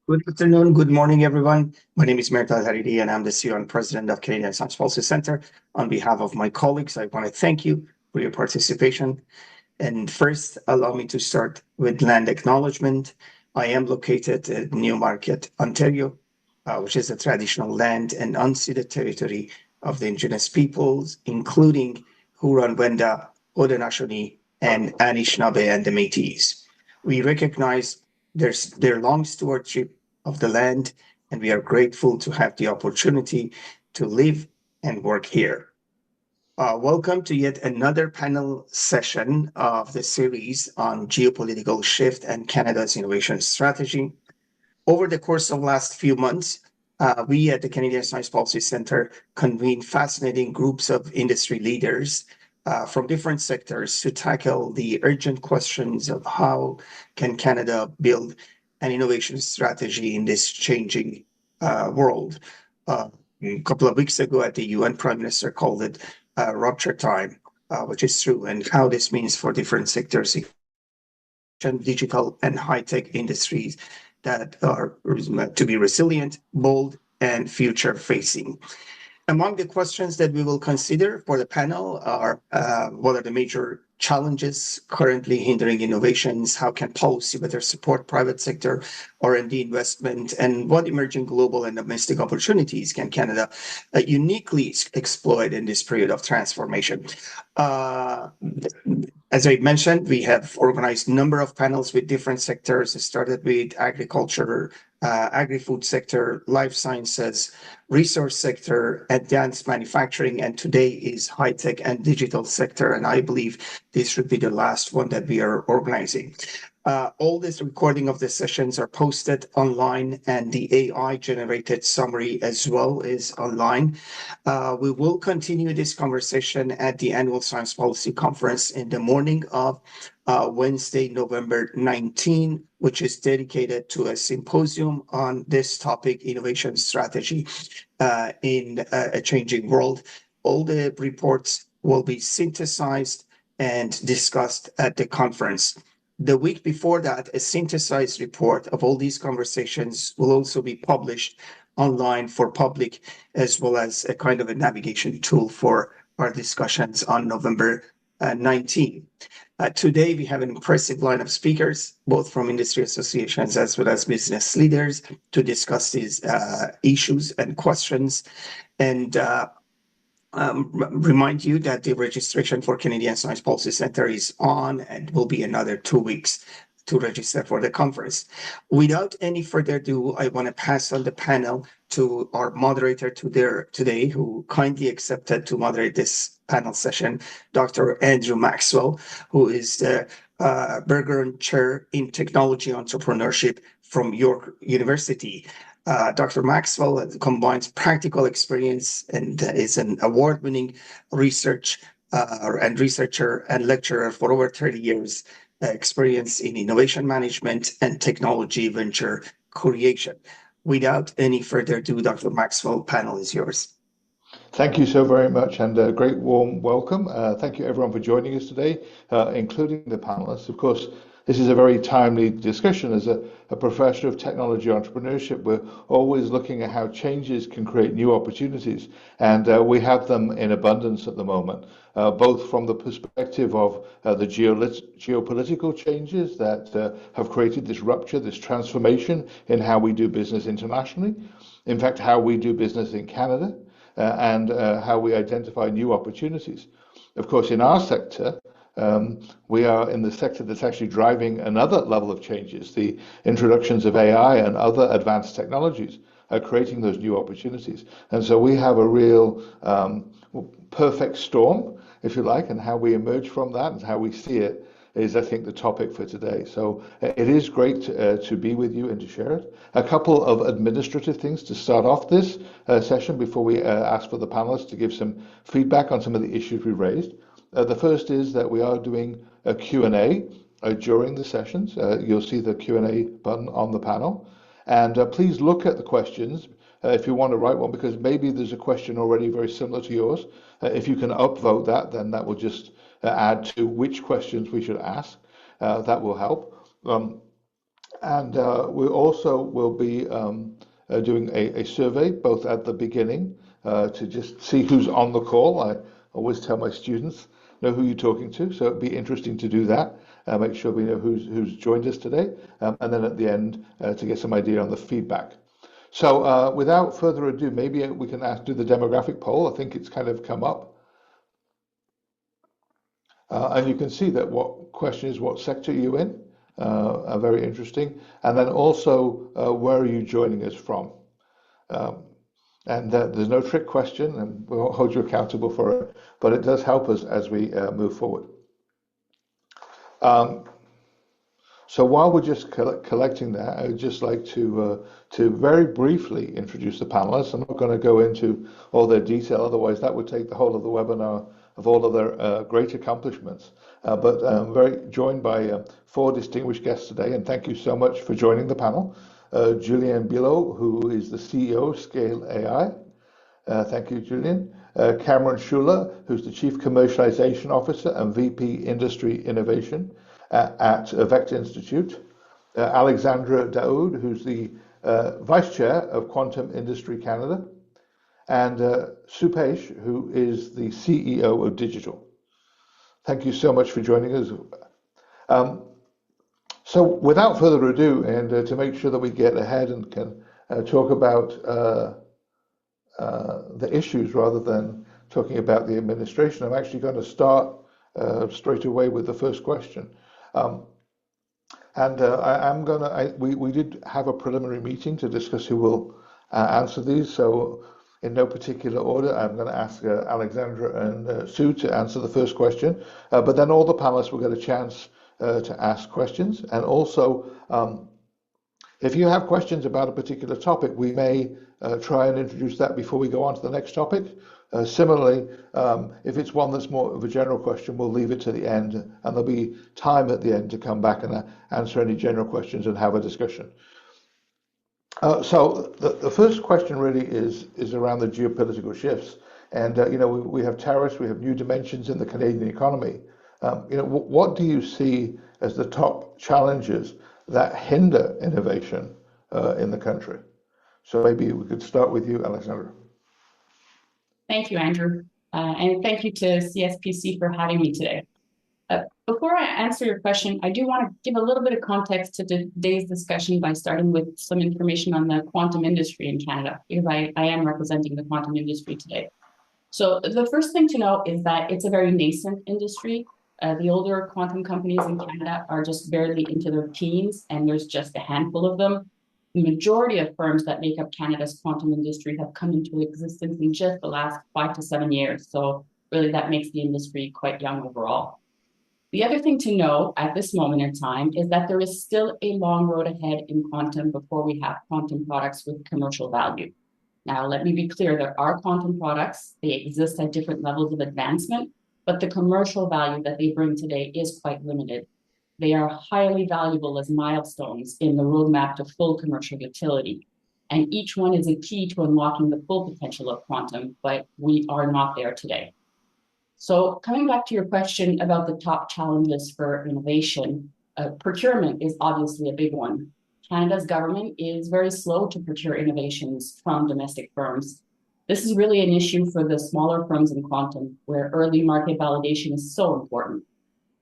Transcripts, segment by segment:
Good afternoon, good morning, everyone. My name is Mertal Hariri, and I'm the CEO and President of Canadian Science Policy Center. On behalf of my colleagues, I want to thank you for your participation. And first, allow me to start with land acknowledgement. I am located in Newmarket, Ontario, which is the traditional land and unceded territory of the Indigenous peoples, including Huron-Wendat, Haudenosaunee, and Anishinaabe and the Métis. We recognize their long stewardship of the land, and we are grateful to have the opportunity to live and work here. Welcome to yet another panel session of the series on geopolitical shift and Canada's innovation strategy. Over the course of the last few months, we at the Canadian Science Policy Center convened fascinating groups of industry leaders from different sectors to tackle the urgent questions of how can Canada build an innovation strategy in this changing world. A couple of weeks ago at the UN, Prime Minister called it rupture time, which is true, and how this means for different sectors, digital and high-tech industries that are to be resilient, bold, and future-facing. Among the questions that we will consider for the panel are what are the major challenges currently hindering innovations? How can policy better support private sector R&D investment? And what emerging global and domestic opportunities can Canada uniquely exploit in this period of transformation? As I mentioned, we have organized a number of panels with different sectors. It started with agriculture, agri-food sector, life sciences, resource sector, advanced manufacturing, and today is high-tech and digital sector. And I believe this should be the last one that we are organizing. All this recording of the sessions are posted online, and the AI-generated summary as well is online. We will continue this conversation at the annual Science Policy Conference in the morning of Wednesday, November 19, which is dedicated to a symposium on this topic, innovation strategy in a changing world. All the reports will be synthesized and discussed at the conference. The week before that, a synthesized report of all these conversations will also be published online for public, as well as a kind of a navigation tool for our discussions on November 19. Today, we have an impressive line of speakers, both from industry associations as well as business leaders, to discuss these issues and questions. And remind you that the registration for Canadian Science Policy Center is on and will be another 2 weeks to register for the conference. Without any further ado, I want to pass on the panel to our moderator today, who kindly accepted to moderate this panel session, Dr. Andrew Maxwell, who is the Bergeron Chair in Technology Entrepreneurship from York University. Dr. Maxwell combines practical experience and is an award-winning researcher and lecturer for over 30 years experience in innovation management and technology venture creation. Without any further ado, Dr. Maxwell, panel is yours. Thank you so very much, and a great warm welcome. Thank you everyone for joining us today, including the panelists. Of course, this is a very timely discussion. As a professor of technology entrepreneurship, we're always looking at how changes can create new opportunities, and we have them in abundance at the moment, both from the perspective of the geopolitical changes that have created this rupture, this transformation in how we do business internationally, in fact, how we do business in Canada, and how we identify new opportunities. Of course, in our sector, we are in the sector that's actually driving another level of changes. The introductions of AI and other advanced technologies are creating those new opportunities. And so we have a real perfect storm, if you like, and how we emerge from that and how we see it is, I think, the topic for today. So it is great to be with you and to share it. A couple of administrative things to start off this session before we ask for the panelists to give some feedback on some of the issues we raised. The first is that we are doing a Q&A during the sessions. You'll see the Q&A button on the panel. And please look at the questions if you want to write one, because maybe there's a question already very similar to yours. If you can upvote that, then that will just add to which questions we should ask. That will help. And we also will be doing a survey both at the beginning to just see who's on the call. I always tell my students, know who you're talking to, so it'd be interesting to do that. Make sure we know who's joined us today, and then at the end to get some idea on the feedback. So without further ado, maybe we can do the demographic poll. I think it's kind of come up. And you can see that what question is what sector are you in? Are very interesting. And then also, where are you joining us from? Um, and there's no trick question, and we won't hold you accountable for it, but it does help us as we move forward. Um, So while we're just collecting that, I would just like to very briefly introduce the panelists. I'm not going to go into all their detail, otherwise that would take the whole of the webinar of all of their great accomplishments. But I'm very joined by four distinguished guests today, and thank you so much for joining the panel. Julien Bilot, who is the CEO of Scale AI. Thank you, Julian. Cameron Schuler, who's the Chief Commercialization Officer and VP Industry Innovation at Vector Institute. Alexandra Daoud, who's the Vice Chair of Quantum Industry Canada. And Supesh, who is the CEO of Digital. Thank you so much for joining us. So without further ado, and to make sure that we get ahead and can talk about the issues rather than talking about the administration, I'm actually going to start straight away with the first question. We did have a preliminary meeting to discuss who will answer these. So in no particular order, I'm going to ask Alexandra and Sue to answer the first question. But then all the panelists will get a chance to ask questions. And also, if you have questions about a particular topic, we may try and introduce that before we go on to the next topic. Similarly, if it's one that's more of a general question, we'll leave it to the end, and there'll be time at the end to come back and answer any general questions and have a discussion. So the first question really is around the geopolitical shifts. And, we have tariffs, we have new dimensions in the Canadian economy. What do you see as the top challenges that hinder innovation in the country? So maybe we could start with you, Alexandra. Thank you, Andrew. And thank you to CSPC for having me today. Before I answer your question, I do want to give a little bit of context to today's discussion by starting with some information on the quantum industry in Canada, because I am representing the quantum industry today. So the first thing to know is that it's a very nascent industry. The older quantum companies in Canada are just barely into their teens, and there's just a handful of them. The majority of firms that make up Canada's quantum industry have come into existence in just the last 5 to 7 years. So really that makes the industry quite young overall. The other thing to know at this moment in time is that there is still a long road ahead in quantum before we have quantum products with commercial value. Now, let me be clear, there are quantum products. They exist at different levels of advancement, but the commercial value that they bring today is quite limited. They are highly valuable as milestones in the roadmap to full commercial utility. And each one is a key to unlocking the full potential of quantum, but we are not there today. So coming back to your question about the top challenges for innovation, procurement is obviously a big one. Canada's government is very slow to procure innovations from domestic firms. This is really an issue for the smaller firms in quantum, where early market validation is so important.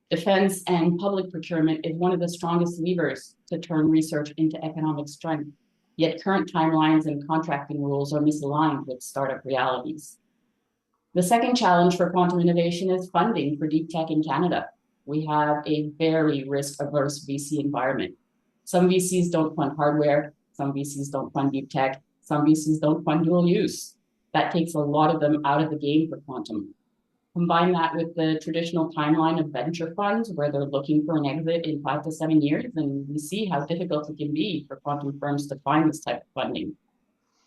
Defense and public procurement is one of the strongest levers to turn research into economic strength, yet current timelines and contracting rules are misaligned with startup realities. The second challenge for quantum innovation is funding for deep tech in Canada. We have a very risk-averse VC environment. Some VCs don't fund hardware, some VCs don't fund deep tech, some VCs don't fund dual use. That takes a lot of them out of the game for quantum. Combine that with the traditional timeline of venture funds, where they're looking for an exit in 5 to 7 years, and we see how difficult it can be for quantum firms to find this type of funding.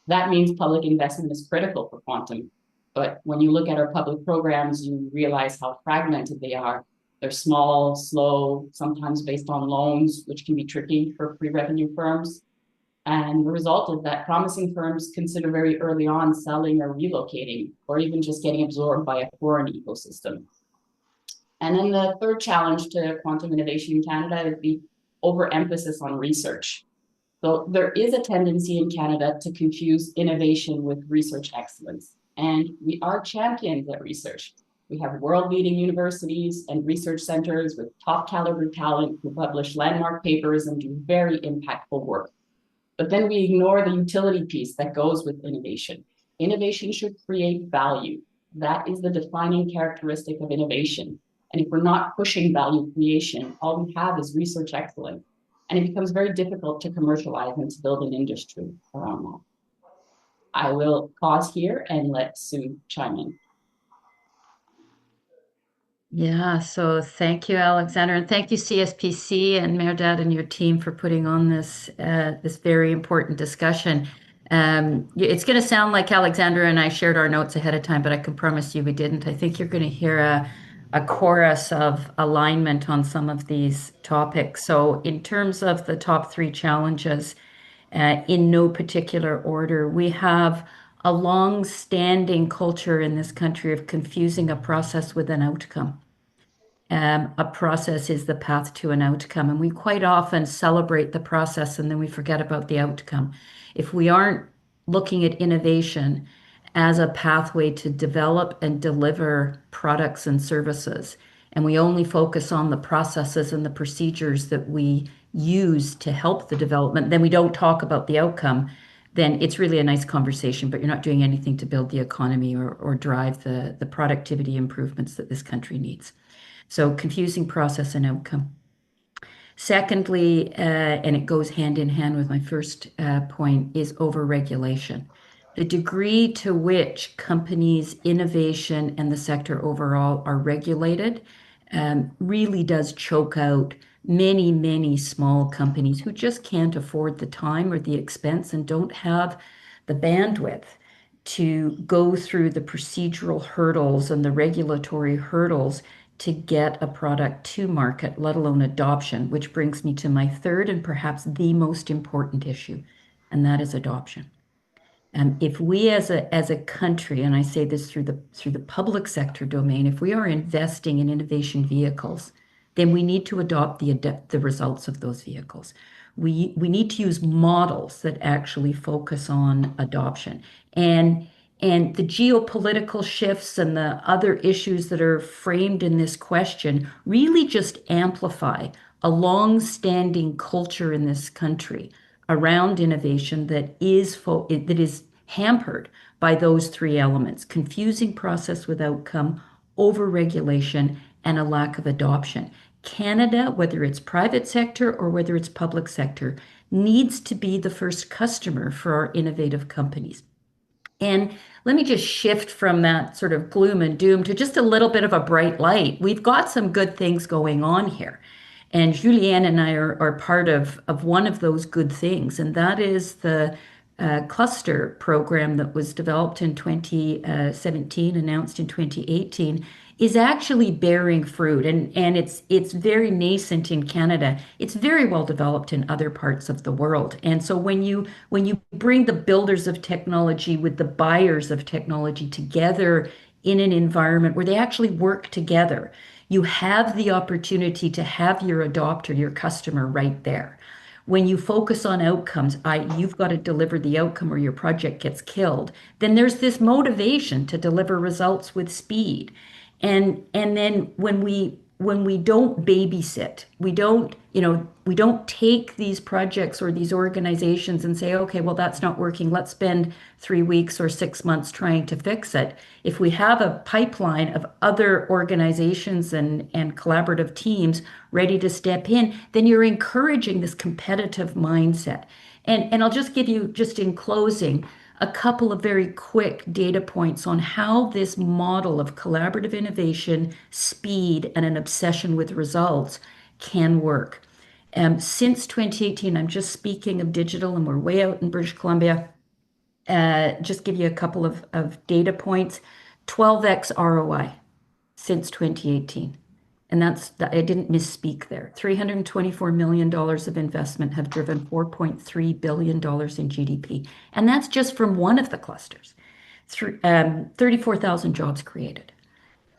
That means public investment is critical for quantum. But when you look at our public programs, you realize how fragmented they are. They're small, slow, sometimes based on loans, which can be tricky for pre-revenue firms. And the result is that promising firms consider very early on selling or relocating, or even just getting absorbed by a foreign ecosystem. And then the third challenge to quantum innovation in Canada is the overemphasis on research. So there is a tendency in Canada to confuse innovation with research excellence. And we are champions at research. We have world-leading universities and research centers with top caliber talent who publish landmark papers and do very impactful work. But then we ignore the utility piece that goes with innovation. Innovation should create value. That is the defining characteristic of innovation. And if we're not pushing value creation, all we have is research excellence. And it becomes very difficult to commercialize and to build an industry around that. I will pause here and let Sue chime in. Yeah, so thank you, Alexander, and thank you, CSPC and Mehrdad and your team for putting on this very important discussion. It's going to sound like Alexander and I shared our notes ahead of time, but I can promise you we didn't. I think you're going to hear a chorus of alignment on some of these topics. So, in terms of the top three challenges, in no particular order, we have a long-standing culture in this country of confusing a process with an outcome. A process is the path to an outcome, and we quite often celebrate the process and then we forget about the outcome. If we aren't looking at innovation as a pathway to develop and deliver products and services, and we only focus on the processes and the procedures that we use to help the development, then we don't talk about the outcome, then it's really a nice conversation, but you're not doing anything to build the economy or drive the productivity improvements that this country needs. So confusing process and outcome. Secondly, and it goes hand in hand with my first point, is overregulation. The degree to which companies' innovation and the sector overall are regulated really does choke out many, many small companies who just can't afford the time or the expense and don't have the bandwidth to go through the procedural hurdles and the regulatory hurdles to get a product to market, let alone adoption, which brings me to my third and perhaps the most important issue, and that is adoption. If we as a country, and I say this through the public sector domain, if we are investing in innovation vehicles, then we need to adopt the results of those vehicles. We need to use models that actually focus on adoption. And the geopolitical shifts and the other issues that are framed in this question really just amplify a long-standing culture in this country around innovation that is hampered by those three elements: confusing process with outcome, overregulation, and a lack of adoption. Canada, whether it's private sector or whether it's public sector, needs to be the first customer for our innovative companies. And let me just shift from that sort of gloom and doom to just a little bit of a bright light. We've got some good things going on here. And Julianne and I are part of one of those good things, and that is the cluster program that was developed in 2017, announced in 2018, is actually bearing fruit, and it's very nascent in Canada. It's very well developed in other parts of the world. And so when you bring the builders of technology with the buyers of technology together in an environment where they actually work together, you have the opportunity to have your adopter, your customer right there. When you focus on outcomes, you've got to deliver the outcome or your project gets killed, then there's this motivation to deliver results with speed. And then when we don't babysit, we don't take these projects or these organizations and say, okay, well, that's not working. Let's spend 3 weeks or 6 months trying to fix it. If we have a pipeline of other organizations and collaborative teams ready to step in, then you're encouraging this competitive mindset. And I'll just give you, just in closing, a couple of very quick data points on how this model of collaborative innovation, speed, and an obsession with results can work. Since 2018, I'm just speaking of digital, and we're way out in British Columbia. Just give you a couple of data points. 12x ROI since 2018. And I didn't misspeak there. $324 million of investment have driven $4.3 billion in GDP. And that's just from one of the clusters. 34,000 jobs created,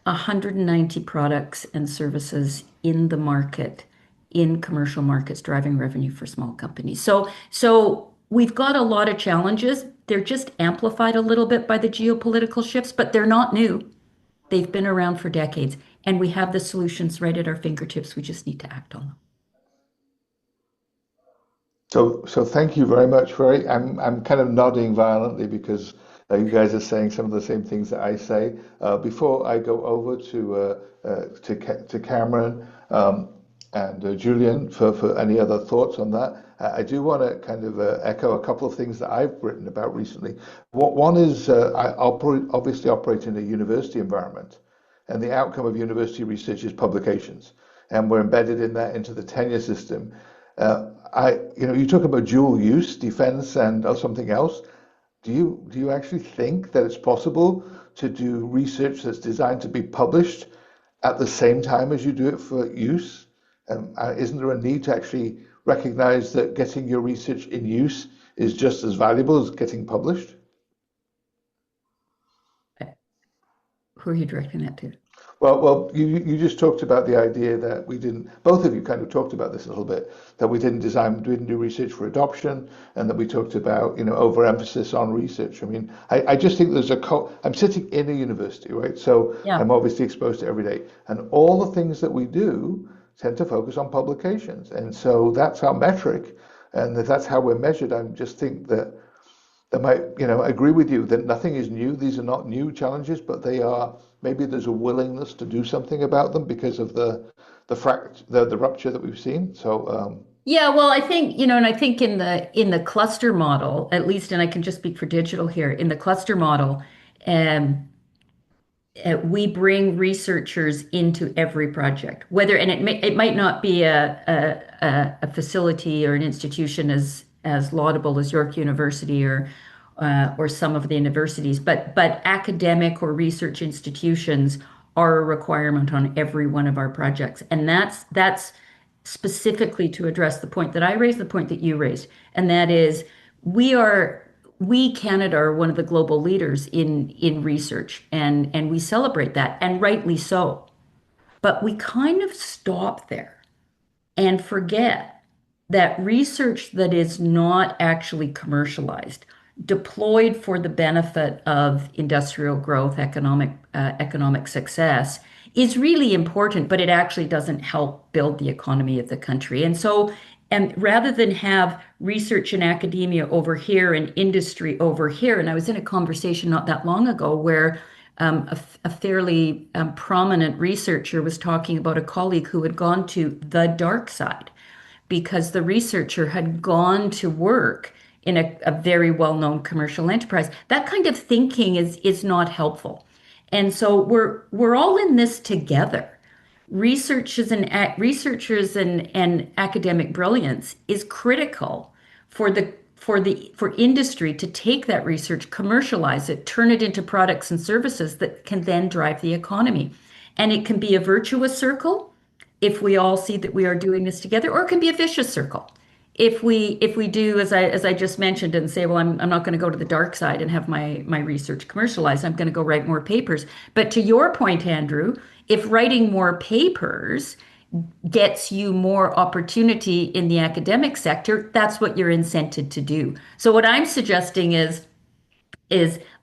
190 products and services in the market, in commercial markets, driving revenue for small companies. So we've got a lot of challenges. They're just amplified a little bit by the geopolitical shifts, but they're not new. They've been around for decades, and we have the solutions right at our fingertips. We just need to act on them. So thank you very much. I'm kind of nodding violently because you guys are saying some of the same things that I say. Before I go over to Cameron and Julian for any other thoughts on that, I do want to kind of echo a couple of things that I've written about recently. One is obviously operate in a university environment, and the outcome of university research is publications, and we're embedded in that into the tenure system. You talk about dual use, defense and something else. Do you actually think that it's possible to do research that's designed to be published at the same time as you do it for use? Isn't there a need to actually recognize that getting your research in use is just as valuable as getting published? Who are you directing that to? Well, you just talked about the idea that we didn't, both of you kind of talked about this a little bit, that we didn't do research for adoption, and that we talked about, overemphasis on research. I mean, I just think I'm sitting in a university, right? So Yeah. I'm obviously exposed to it every day. And all the things that we do tend to focus on publications. And so that's our metric. And if that's how we're measured, I just think that might, agree with you that nothing is new. These are not new challenges, but maybe there's a willingness to do something about them because of the rupture that we've seen. So yeah, well, I think, and I think in the cluster model, at least, and I can just speak for digital here, in the cluster model, we bring researchers into every project, and it might not be a facility or an institution as laudable as York University or some of the universities, but academic or research institutions are a requirement on every one of our projects, and that's specifically to address the point that I raised, the point that you raised, and that is we Canada are one of the global leaders in research, and we celebrate that, and rightly so. But we kind of stop there and forget that research that is not actually commercialized, deployed for the benefit of industrial growth, economic success, is really important, but it actually doesn't help build the economy of the country. And rather than have research and academia over here and industry over here, and I was in a conversation not that long ago where a fairly prominent researcher was talking about a colleague who had gone to the dark side because the researcher had gone to work in a very well-known commercial enterprise. That kind of thinking is not helpful. And so we're all in this together. Researchers and academic brilliance is critical for industry to take that research, commercialize it, turn it into products and services that can then drive the economy. And it can be a virtuous circle if we all see that we are doing this together, or it can be a vicious circle if we do as I just mentioned and say, well, I'm not going to go to the dark side and have my research commercialized. I'm going to go write more papers. But to your point, Andrew, if writing more papers gets you more opportunity in the academic sector, that's what you're incented to do. So what I'm suggesting is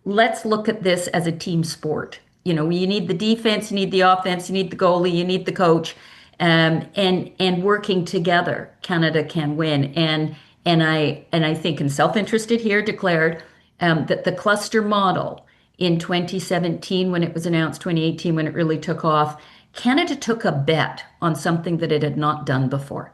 let's look at this as a team sport. You need the defense, you need the offense, you need the goalie, you need the coach. And working together, Canada can win. And I think, and self-interested here declared that the cluster model in 2017 when it was announced, 2018 when it really took off, Canada took a bet on something that it had not done before.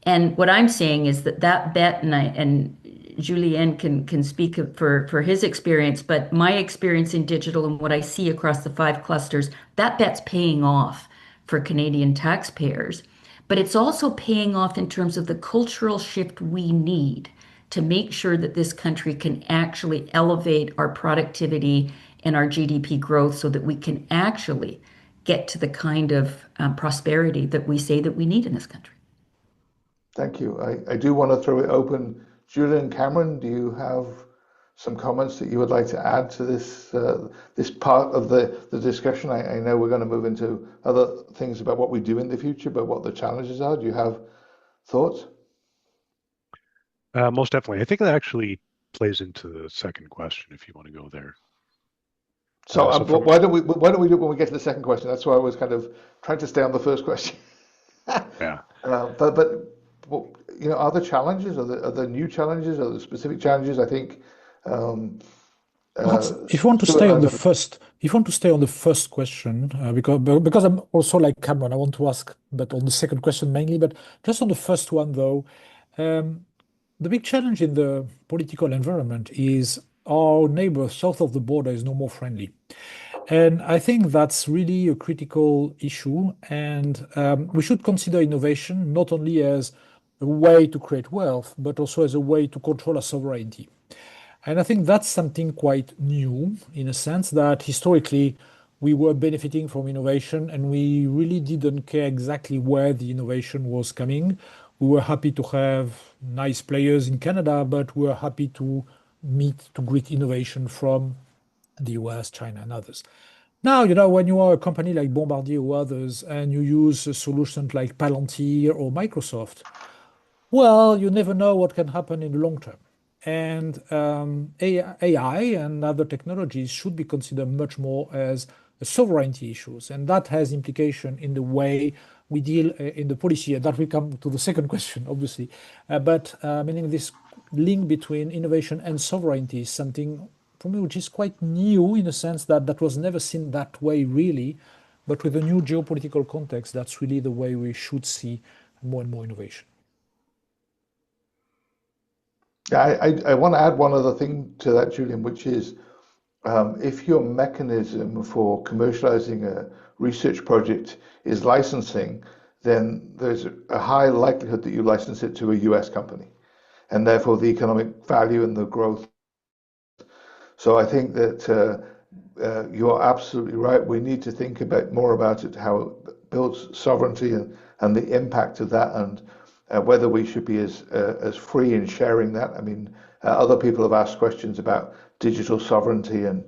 And what I'm saying is that bet, and Julien can speak for his experience, but my experience in digital and what I see across the 5 clusters, that bet's paying off for Canadian taxpayers, but it's also paying off in terms of the cultural shift we need to make sure that this country can actually elevate our productivity and our GDP growth so that we can actually get to the kind of prosperity that we say that we need in this country. Thank you. I do want to throw it open. Julian, Cameron, do you have some comments that you would like to add to this part of the discussion? I know we're going to move into other things about what we do in the future, but what the challenges are. Do you have Thoughts? Most definitely. I think that actually plays into the second question if you want to go there. So, So from why don't we do it when we get to the second question? That's why I was kind of trying to stay on the first question. yeah, Well, are there challenges? Are there new challenges? Are there specific challenges? I think um, Perhaps if you want to Stuart, stay on the Alexander. first, if you want to stay on the first question, because I'm also like Cameron, I want to ask, but on the second question mainly, but just on the first one though, the big challenge in the political environment is our neighbor south of the border is no more friendly. And I think that's really a critical issue. And we should consider innovation not only as a way to create wealth, but also as a way to control our sovereignty. And I think that's something quite new in a sense that historically we were benefiting from innovation and we really didn't care exactly where the innovation was coming. We were happy to have nice players in Canada, but we were happy to greet innovation from the US, China, and others. Now, when you are a company like Bombardier or others and you use a solution like Palantir or Microsoft, well, you never know what can happen in the long term. And AI and other technologies should be considered much more as sovereignty issues. And that has implication in the way we deal in the policy. And that will come to the second question, obviously. But meaning this link between innovation and sovereignty is something for me which is quite new in a sense that that was never seen that way really. But with the new geopolitical context, that's really the way we should see more and more innovation. Yeah, I want to add one other thing to that, Julian, which is if your mechanism for commercializing a research project is licensing, then there's a high likelihood that you license it to a US company, and therefore the economic value and the growth. So I think that you're absolutely right. We need to think more about it, how it builds sovereignty and the impact of that, and whether we should be as free in sharing that. I mean, other people have asked questions about digital sovereignty and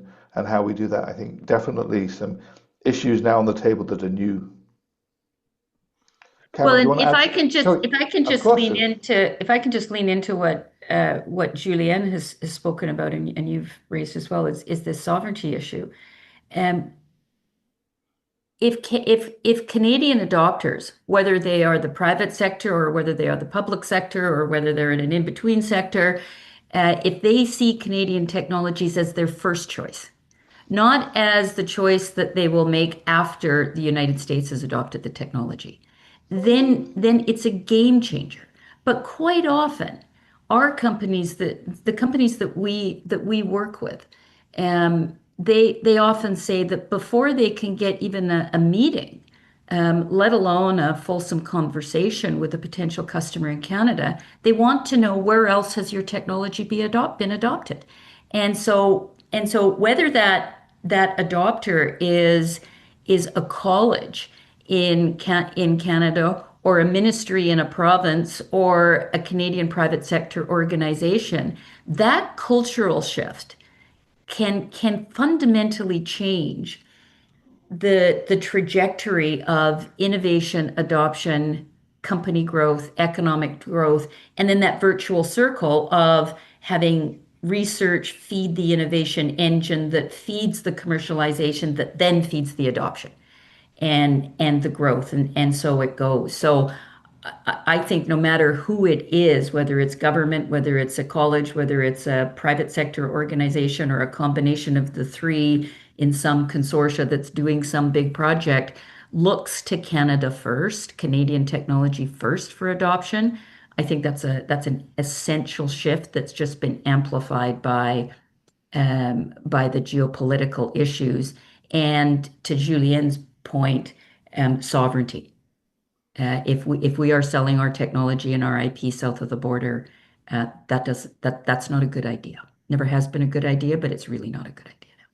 how we do that. I think definitely some issues now on the table that are new. Well, Cameron, do you and want to if add? I can just Sorry, if I can of just course. lean into what Julien has spoken about and you've raised as well is this sovereignty issue. Um, if Canadian adopters, whether they are the private sector or whether they are the public sector or whether they're in an in-between sector, if they see Canadian technologies as their first choice, not as the choice that they will make after the United States has adopted the technology, then it's a game changer. But quite often, our companies, the companies that we work with, they often say that before they can get even a meeting, let alone a fulsome conversation with a potential customer in Canada, they want to know where else has your technology been adopted. And so whether that adopter is a college in Canada or a ministry in a province or a Canadian private sector organization, that cultural shift can fundamentally change the trajectory of innovation, adoption, company growth, economic growth, and then that virtual circle of having research feed the innovation engine that feeds the commercialization that then feeds the adoption and the growth and so it goes. So I think no matter who it is, whether it's government, whether it's a college, whether it's a private sector organization or a combination of the three in some consortia that's doing some big project, looks to Canada first, Canadian technology first for adoption. I think that's an essential shift that's just been amplified by the geopolitical issues. And to Julien's point, sovereignty. If we are selling our technology and our IP south of the border, that's not a good idea. Never has been a good idea, but it's really not a good idea now.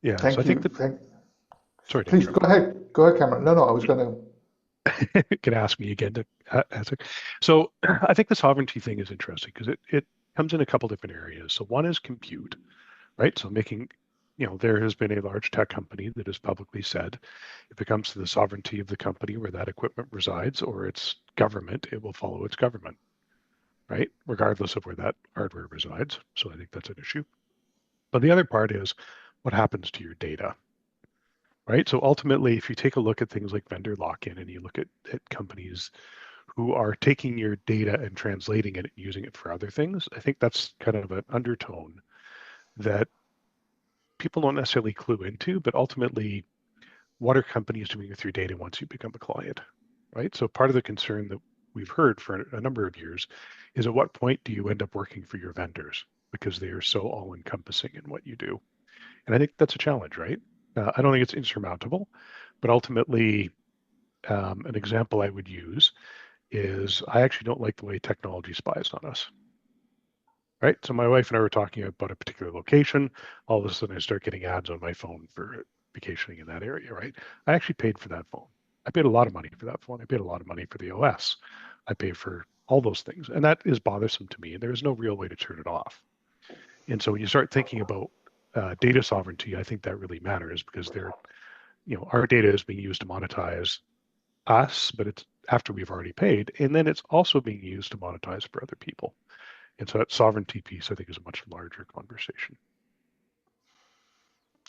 yeah. So I Thank think you. sorry to Please interrupt. go ahead. Go ahead, Cameron. No, I was going to. You can ask me again to answer. So I think the sovereignty thing is interesting because it comes in a couple different areas. So one is compute, right? So making there has been a large tech company that has publicly said if it comes to the sovereignty of the company where that equipment resides or its government, it will follow its government, right? Regardless of where that hardware resides. So I think that's an issue. But the other part is what happens to your data, right? So ultimately, if you take a look at things like vendor lock-in and you look at companies who are taking your data and translating it and using it for other things, I think that's kind of an undertone that people don't necessarily clue into, but ultimately, what are companies doing with your data once you become a client, right? So part of the concern that we've heard for a number of years is at what point do you end up working for your vendors because they are so all-encompassing in what you do? And I think that's a challenge, right? I don't think it's insurmountable, but ultimately, an example I would use is I actually don't like the way technology spies on us, right? So my wife and I were talking about a particular location. All of a sudden, I start getting ads on my phone for vacationing in that area, right? I actually paid for that phone. I paid a lot of money for that phone. I paid a lot of money for the OS. I pay for all those things. And that is bothersome to me. And there is no real way to turn it off. And so when you start thinking about data sovereignty, I think that really matters because our data is being used to monetize us, but it's after we've already paid. And then it's also being used to monetize for other people. And so that sovereignty piece, I think, is a much larger conversation.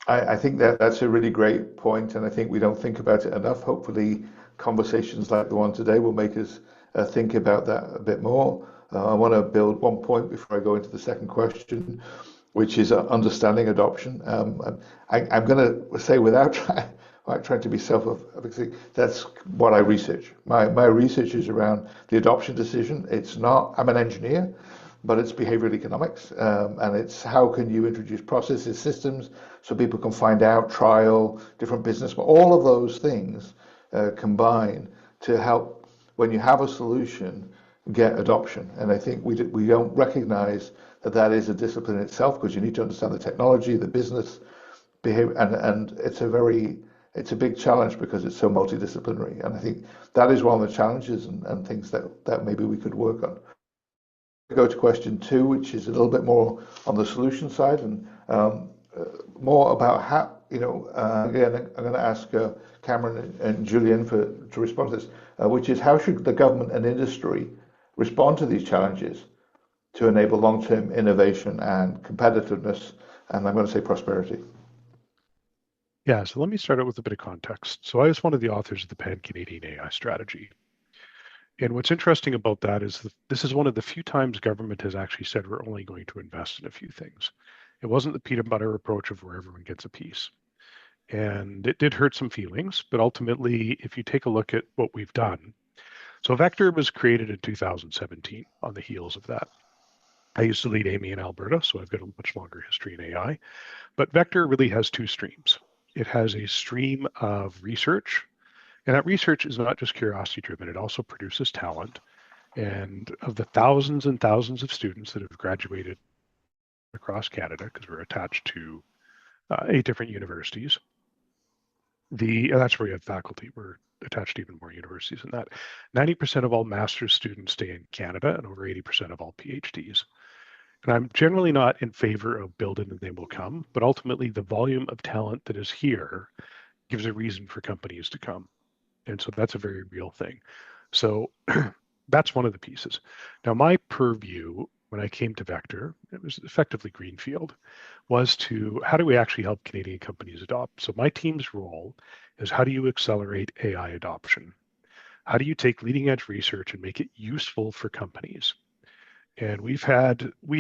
I think that's a really great point, and I think we don't think about it enough. Hopefully, conversations like the one today will make us think about that a bit more. I want to build one point before I go into the second question, which is understanding adoption. I'm going to say without trying to be self-effacing, that's what I research. My research is around the adoption decision. It's not, I'm an engineer, but it's behavioral economics, and it's how can you introduce processes, systems, so people can find out, trial, different business, but all of those things combine to help when you have a solution get adoption. And I think we don't recognize that is a discipline in itself because you need to understand the technology, the business behavior, and it's a big challenge because it's so multidisciplinary. And I think that is one of the challenges and things that maybe we could work on. Go to question two, which is a little bit more on the solution side and more about how, again, I'm going to ask Cameron and Julian to respond to this, which is how should the government and industry respond to these challenges to enable long-term innovation and competitiveness, and I'm going to say prosperity. Yeah, so let me start out with a bit of context. So I was one of the authors of the Pan-Canadian AI strategy. And what's interesting about that is this is one of the few times government has actually said we're only going to invest in a few things. It wasn't the peanut butter approach of where everyone gets a piece. And it did hurt some feelings, but ultimately, if you take a look at what we've done, so Vector was created in 2017 on the heels of that. I used to lead AMI in Alberta, so I've got a much longer history in AI. But Vector really has two streams. It has a stream of research, and that research is not just curiosity driven, it also produces talent. And of the thousands and thousands of students that have graduated across Canada, because we're attached to 8 different universities, and that's where we have faculty. We're attached to even more universities than that. 90% of all master's students stay in Canada and over 80% of all PhDs. And I'm generally not in favor of build it and they will come, but ultimately the volume of talent that is here gives a reason for companies to come. And so that's a very real thing. So that's one of the pieces. Now, my purview when I came to Vector, it was effectively greenfield, was to how do we actually help Canadian companies adopt? So my team's role is how do you accelerate AI adoption? How do you take leading edge research and make it useful for companies? And we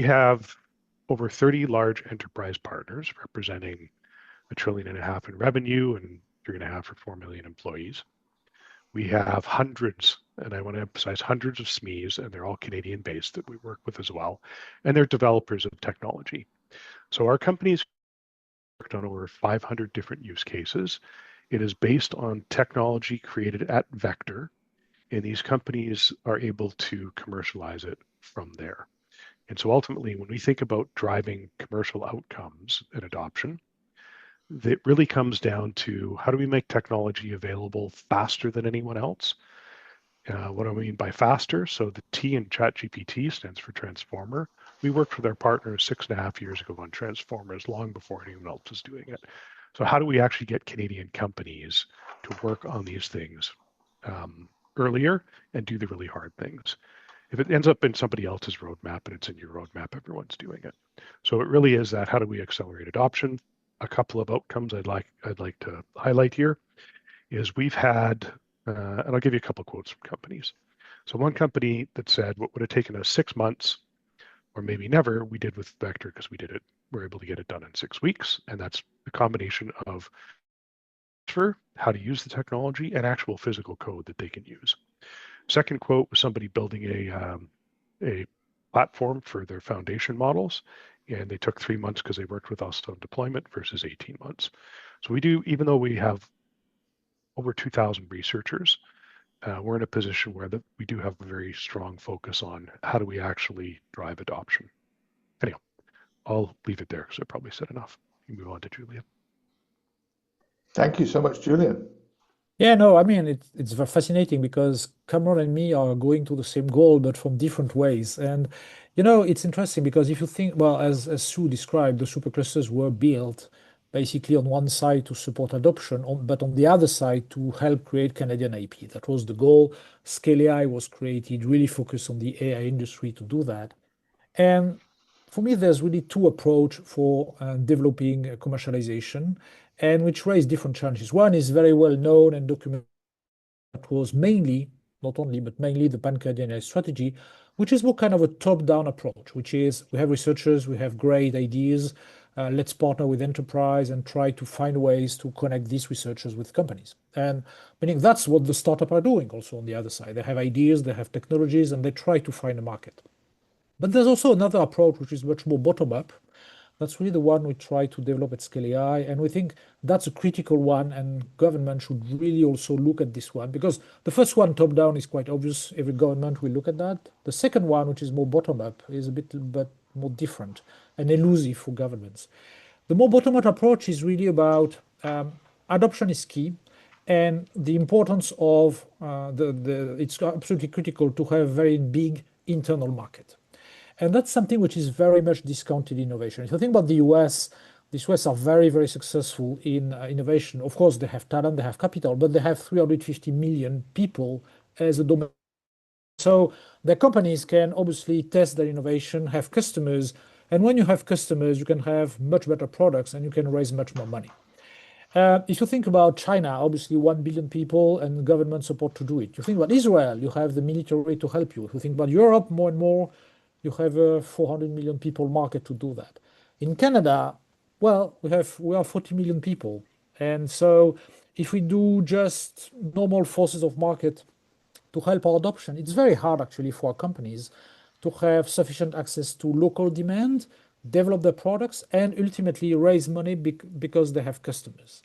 have over 30 large enterprise partners representing $1.5 trillion in revenue and 3.5 or 4 million employees. We have hundreds, and I want to emphasize hundreds of SMEs, and they're all Canadian based that we work with as well. And they're developers of technology. So our company's worked on over 500 different use cases. It is based on technology created at Vector, and these companies are able to commercialize it from there. And so ultimately, when we think about driving commercial outcomes and adoption, it really comes down to how do we make technology available faster than anyone else? What do I mean by faster? So the T in ChatGPT stands for transformer. We worked with our partners 6.5 years ago on transformers, long before anyone else was doing it. So how do we actually get Canadian companies to work on these things earlier and do the really hard things? If it ends up in somebody else's roadmap and it's in your roadmap, everyone's doing it. So it really is that, how do we accelerate adoption? A couple of outcomes I'd like to highlight here is we've had, and I'll give you a couple of quotes from companies. So one company that said what would have taken us 6 months or maybe never, we did with Vector because we're able to get it done in 6 weeks. And that's a combination of how to use the technology and actual physical code that they can use. Second quote was somebody building a platform for their foundation models, and they took 3 months because they worked with us on deployment versus 18 months. So we do, even though we have over 2,000 researchers, we're in a position where we do have a very strong focus on how do we actually drive adoption. Anyhow, I'll leave it there because I probably said enough. You move on to Julia. Thank you so much, Julian. Yeah, no, I mean, it's very fascinating because Cameron and me are going to the same goal, but from different ways. And, it's interesting because if you think, well, as Sue described, the superclusters were built basically on one side to support adoption, but on the other side to help create Canadian IP. That was the goal. Scale AI was created, really focused on the AI industry to do that. And for me, there's really two approaches for developing commercialization, and which raise different challenges. One is very well known and documented. That was mainly, not only, but mainly the Pan-Canadian AI strategy, which is more kind of a top-down approach, which is we have researchers, we have great ideas, let's partner with enterprise and try to find ways to connect these researchers with companies. And meaning that's what the startup are doing also on the other side. They have ideas, they have technologies, and they try to find a market. But there's also another approach which is much more bottom-up. That's really the one we try to develop at Scale AI, and we think that's a critical one, and government should really also look at this one, because the first one, top-down, is quite obvious. Every government will look at that. The second one, which is more bottom-up, is a bit more different and elusive for governments. The more bottom-up approach is really about adoption is key, and the importance of it's absolutely critical to have a very big internal market. And that's something which is very much discounted innovation. If you think about the US are very, very successful in innovation. Of course, they have talent, they have capital, but they have 350 million people as a domain. So the companies can obviously test their innovation, have customers, and when you have customers, you can have much better products and you can raise much more money. If you think about China, obviously 1 billion people and government support to do it. You think about Israel, you have the military to help you. If you think about Europe, more and more, you have a 400 million people market to do that. In Canada, well, we are 40 million people. And so if we do just normal forces of market to help our adoption, it's very hard actually for our companies to have sufficient access to local demand, develop their products, and ultimately raise money because they have customers.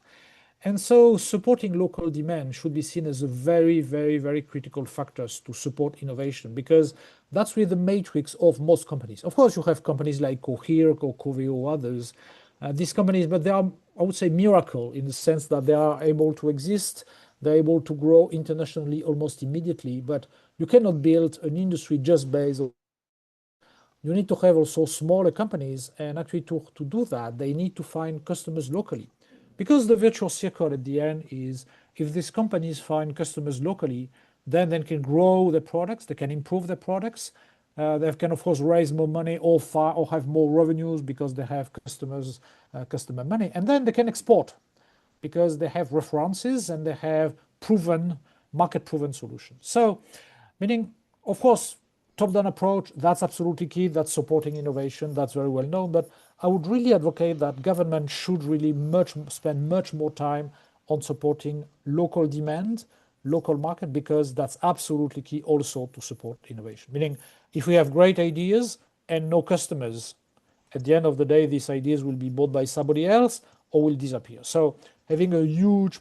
And so supporting local demand should be seen as a very, very, very critical factors to support innovation, because that's really the matrix of most companies. Of course, you have companies like Cohere or Coveo or others, these companies, but they are, I would say, miracle in the sense that they are able to exist, they're able to grow internationally almost immediately, but you cannot build an industry just based on. You need to have also smaller companies, and actually to do that, they need to find customers locally. Because the virtual circle at the end is, if these companies find customers locally, then they can grow their products, they can improve their products, they can of course raise more money or have more revenues because they have customer money, and then they can export because they have references and they have market-proven solutions. So, meaning, of course, top-down approach, that's absolutely key. That's supporting innovation. That's very well known. But I would really advocate that government should really spend much more time on supporting local demand, local market, because that's absolutely key also to support innovation. Meaning, if we have great ideas and no customers, at the end of the day, these ideas will be bought by somebody else or will disappear. So having a huge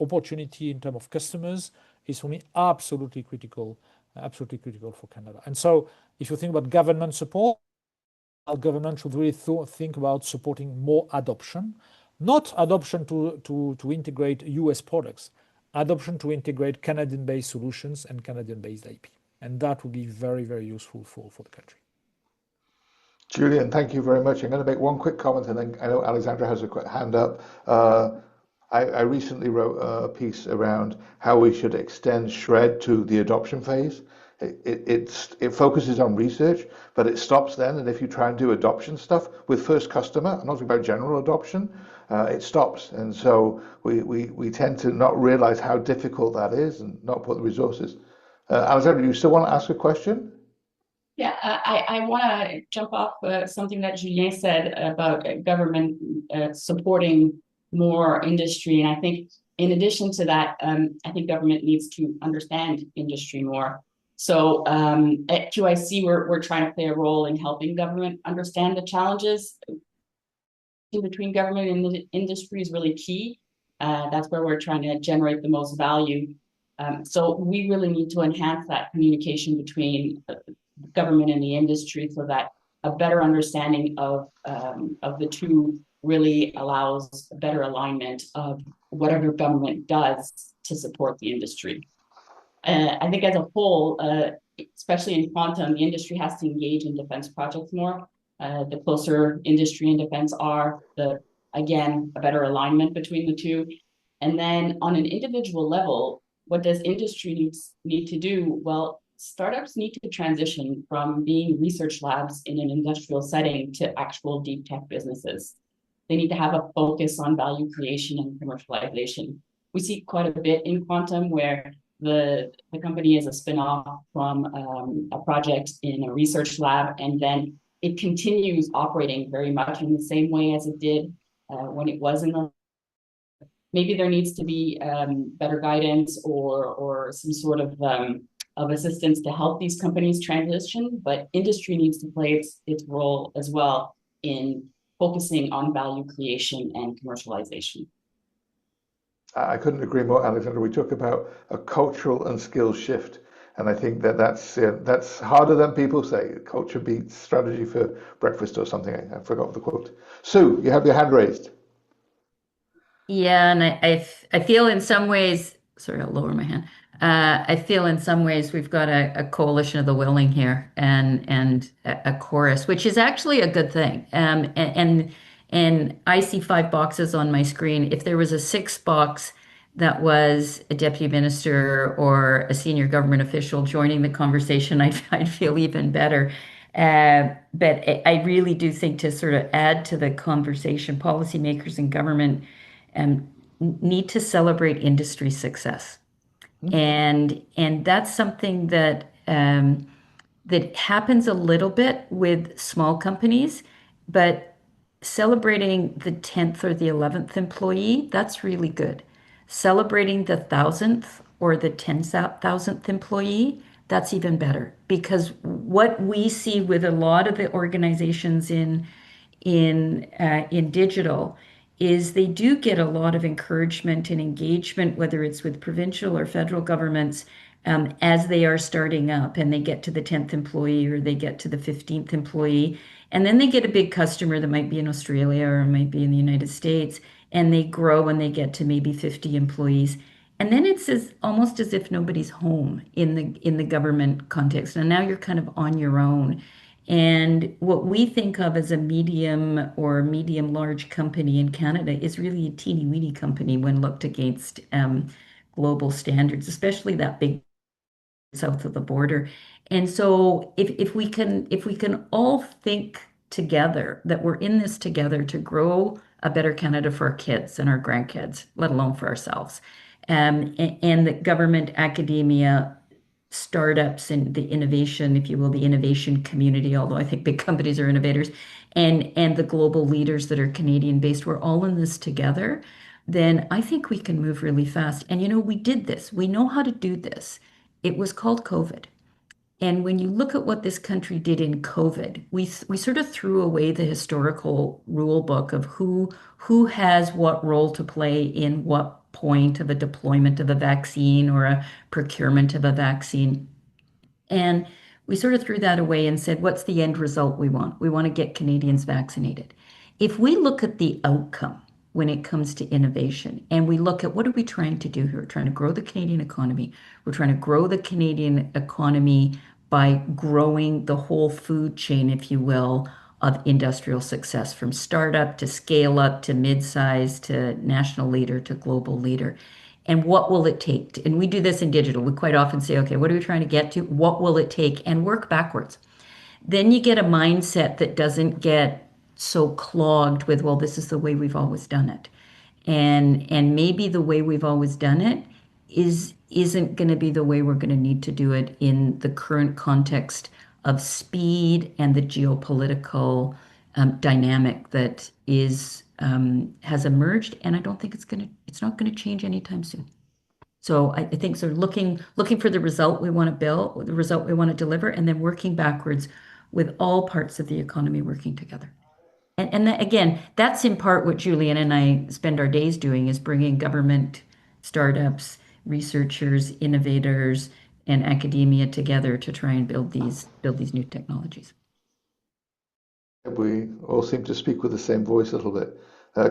opportunity in terms of customers is, for me, absolutely critical for Canada. And so if you think about government support, our government should really think about supporting more adoption, not adoption to integrate US products, adoption to integrate Canadian-based solutions and Canadian-based IP. And that would be very, very useful for the country. Julian, thank you very much. I'm going to make one quick comment, and then I know Alexandra has a quick hand up. I recently wrote a piece around how we should extend SHRED to the adoption phase. It focuses on research, but it stops then. And if you try and do adoption stuff with first customer, I'm not talking about general adoption, it stops. And so we tend to not realize how difficult that is and not put the resources. Alexandra, you still want to ask a question? Yeah, I want to jump off something that Julien said about government supporting more industry. And I think in addition to that, I think government needs to understand industry more. So at QIC, we're trying to play a role in helping government understand the challenges between government and the industry is really key. That's where we're trying to generate the most value. So we really need to enhance that communication between government and the industry so that a better understanding of the two really allows a better alignment of whatever government does to support the industry. I think as a whole, especially in quantum, the industry has to engage in defense projects more. The closer industry and defense are, again, a better alignment between the two. And then on an individual level, what does industry need to do? Well, startups need to transition from being research labs in an industrial setting to actual deep tech businesses. They need to have a focus on value creation and commercialization. We see quite a bit in quantum where the company is a spin-off from a project in a research lab, and then it continues operating very much in the same way as it did when it was in the. Maybe there needs to be better guidance or some sort of assistance to help these companies transition, but industry needs to play its role as well in focusing on value creation and commercialization. I couldn't agree more, Alexander. We talk about a cultural and skills shift, and I think that's harder than people say. Culture beats strategy for breakfast or something. I forgot the quote. Sue, you have your hand raised. Yeah, and I feel in some ways, sorry, I'll lower my hand. I feel in some ways we've got a coalition of the willing here and a chorus, which is actually a good thing. And I see 5 boxes on my screen. If there was a 6th box that was a deputy minister or a senior government official joining the conversation, I'd feel even better. But I really do think to sort of add to the conversation, policymakers and government need to celebrate industry success. And that's something that that happens a little bit with small companies, but celebrating the 10th or the 11th employee, that's really good. Celebrating the 1,000th or the 10,000th employee, that's even better. Because what we see with a lot of the organizations in digital is they do get a lot of encouragement and engagement, whether it's with provincial or federal governments, as they are starting up and they get to the 10th employee or they get to the 15th employee. And then they get a big customer that might be in Australia or might be in the United States, and they grow and they get to maybe 50 employees. And then it's almost as if nobody's home in the government context. And now you're kind of on your own. And what we think of as a medium or medium large company in Canada is really a teeny weeny company when looked against global standards, especially that big south of the border. And so if we can all think together that we're in this together to grow a better Canada for our kids and our grandkids, let alone for ourselves, and that government, academia, startups and the innovation, if you will, the innovation community, although I think big companies are innovators, and the global leaders that are Canadian based, we're all in this together, then I think we can move really fast. And we did this. We know how to do this. It was called COVID. And when you look at what this country did in COVID, we sort of threw away the historical rule book of who has what role to play in what point of a deployment of a vaccine or a procurement of a vaccine. And we sort of threw that away and said, what's the end result we want? We want to get Canadians vaccinated. If we look at the outcome when it comes to innovation, and we look at what are we trying to do here? We're trying to grow the Canadian economy. We're trying to grow the Canadian economy by growing the whole food chain, if you will, of industrial success, from startup to scale up to mid-size to national leader to global leader. And what will it take? And we do this in digital. We quite often say, okay, what are we trying to get to? What will it take? And work backwards. Then you get a mindset that doesn't get so clogged with, well, this is the way we've always done it. And maybe the way we've always done it isn't going to be the way we're going to need to do it in the current context of speed and the geopolitical dynamic that has emerged. And I don't think it's not going to change anytime soon. So I think sort of looking for the result we want to build, the result we want to deliver, and then working backwards with all parts of the economy working together. And that, again, that's in part what Julian and I spend our days doing, is bringing government, startups, researchers, innovators, and academia together to try and build these new technologies. We all seem to speak with the same voice a little bit.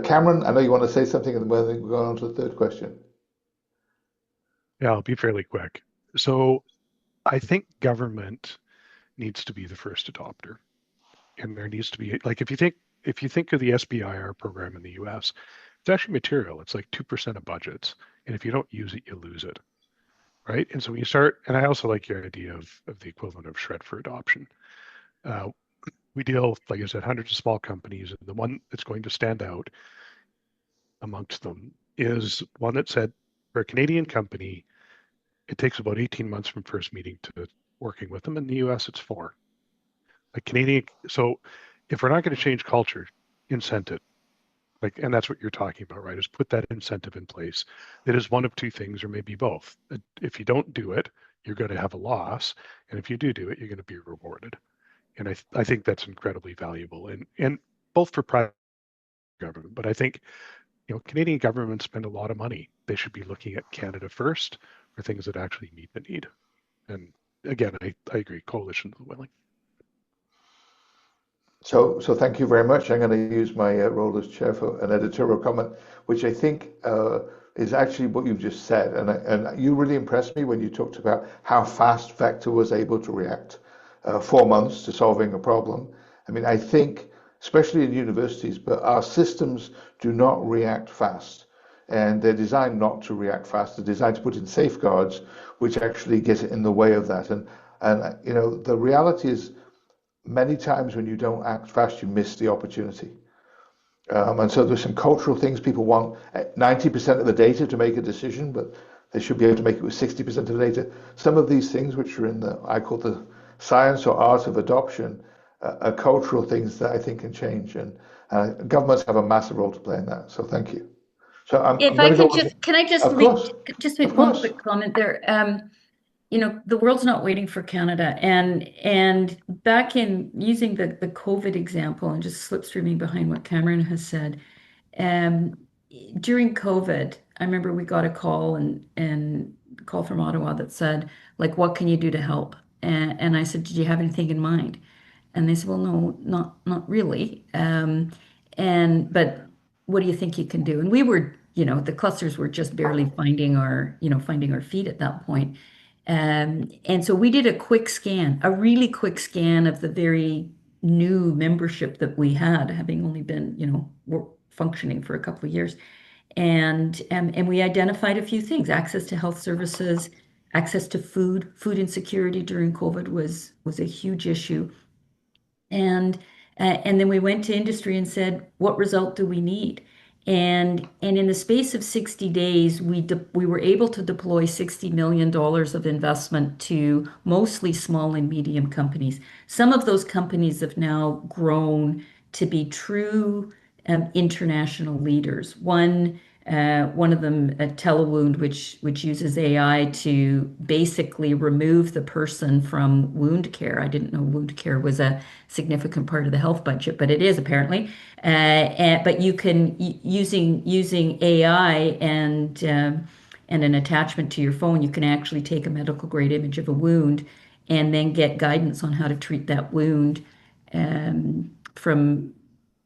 Cameron, I know you want to say something, and then we're going on to the third question. Yeah, I'll be fairly quick. So I think government needs to be the first adopter. And there needs to be, like, if you think of the SBIR program in the US, it's actually material. It's like 2% of budgets. And if you don't use it, you lose it. Right. And so when you start, and I also like your idea of the equivalent of shred for adoption. We deal, like I said, hundreds of small companies, and the one that's going to stand out amongst them is one that said, for a Canadian company, it takes about 18 months from first meeting to working with them. In the US, it's 4. Like Canadian, so if we're not going to change culture, incentive, like, and that's what you're talking about, right? Is put that incentive in place. That is one of two things, or maybe both. If you don't do it, you're going to have a loss, and if you do it, you're going to be rewarded. And I think that's incredibly valuable, and both for private government. But I think, Canadian governments spend a lot of money. They should be looking at Canada first for things that actually meet the need. And again, I agree. Coalition of the willing. So thank you very much. I'm going to use my role as chair for an editorial comment, which I think is actually what you've just said. And you really impressed me when you talked about how fast Vector was able to react. 4 months to solving a problem. I mean, I think, especially in universities, but our systems do not react fast. And they're designed not to react fast. They're designed to put in safeguards, which actually get in the way of that. And the reality is, many times when you don't act fast, you miss the opportunity. And so there's some cultural things. People want 90% of the data to make a decision, but they should be able to make it with 60% of the data. Some of these things, which are in I call the science or art of adoption, are cultural things that I think can change. And governments have a massive role to play in that. So thank you. So I'm If going I to go could on. can I just Of course, just make of one course. quick comment there? The world's not waiting for Canada, and back in using the COVID example, and just slips through me behind what Cameron has said. Um, During COVID, I remember we got a call and call from Ottawa that said, like, what can you do to help? And I said, did you have anything in mind? And they said, well, no, not really. But what do you think you can do? And we were, the clusters were just barely finding our feet at that point. And so we did a really quick scan of the very new membership that we had, having only been, functioning for a couple of years. And we identified a few things: access to health services, access to food insecurity during COVID was a huge issue. And then we went to industry and said, what result do we need? And in the space of 60 days, we were able to deploy $60 million of investment to mostly small and medium companies. Some of those companies have now grown to be true international leaders. One of them, Telewound, which uses AI to basically remove the person from wound care. I didn't know wound care was a significant part of the health budget, but it is apparently. But you can using AI and an attachment to your phone, you can actually take a medical grade image of a wound and then get guidance on how to treat that wound from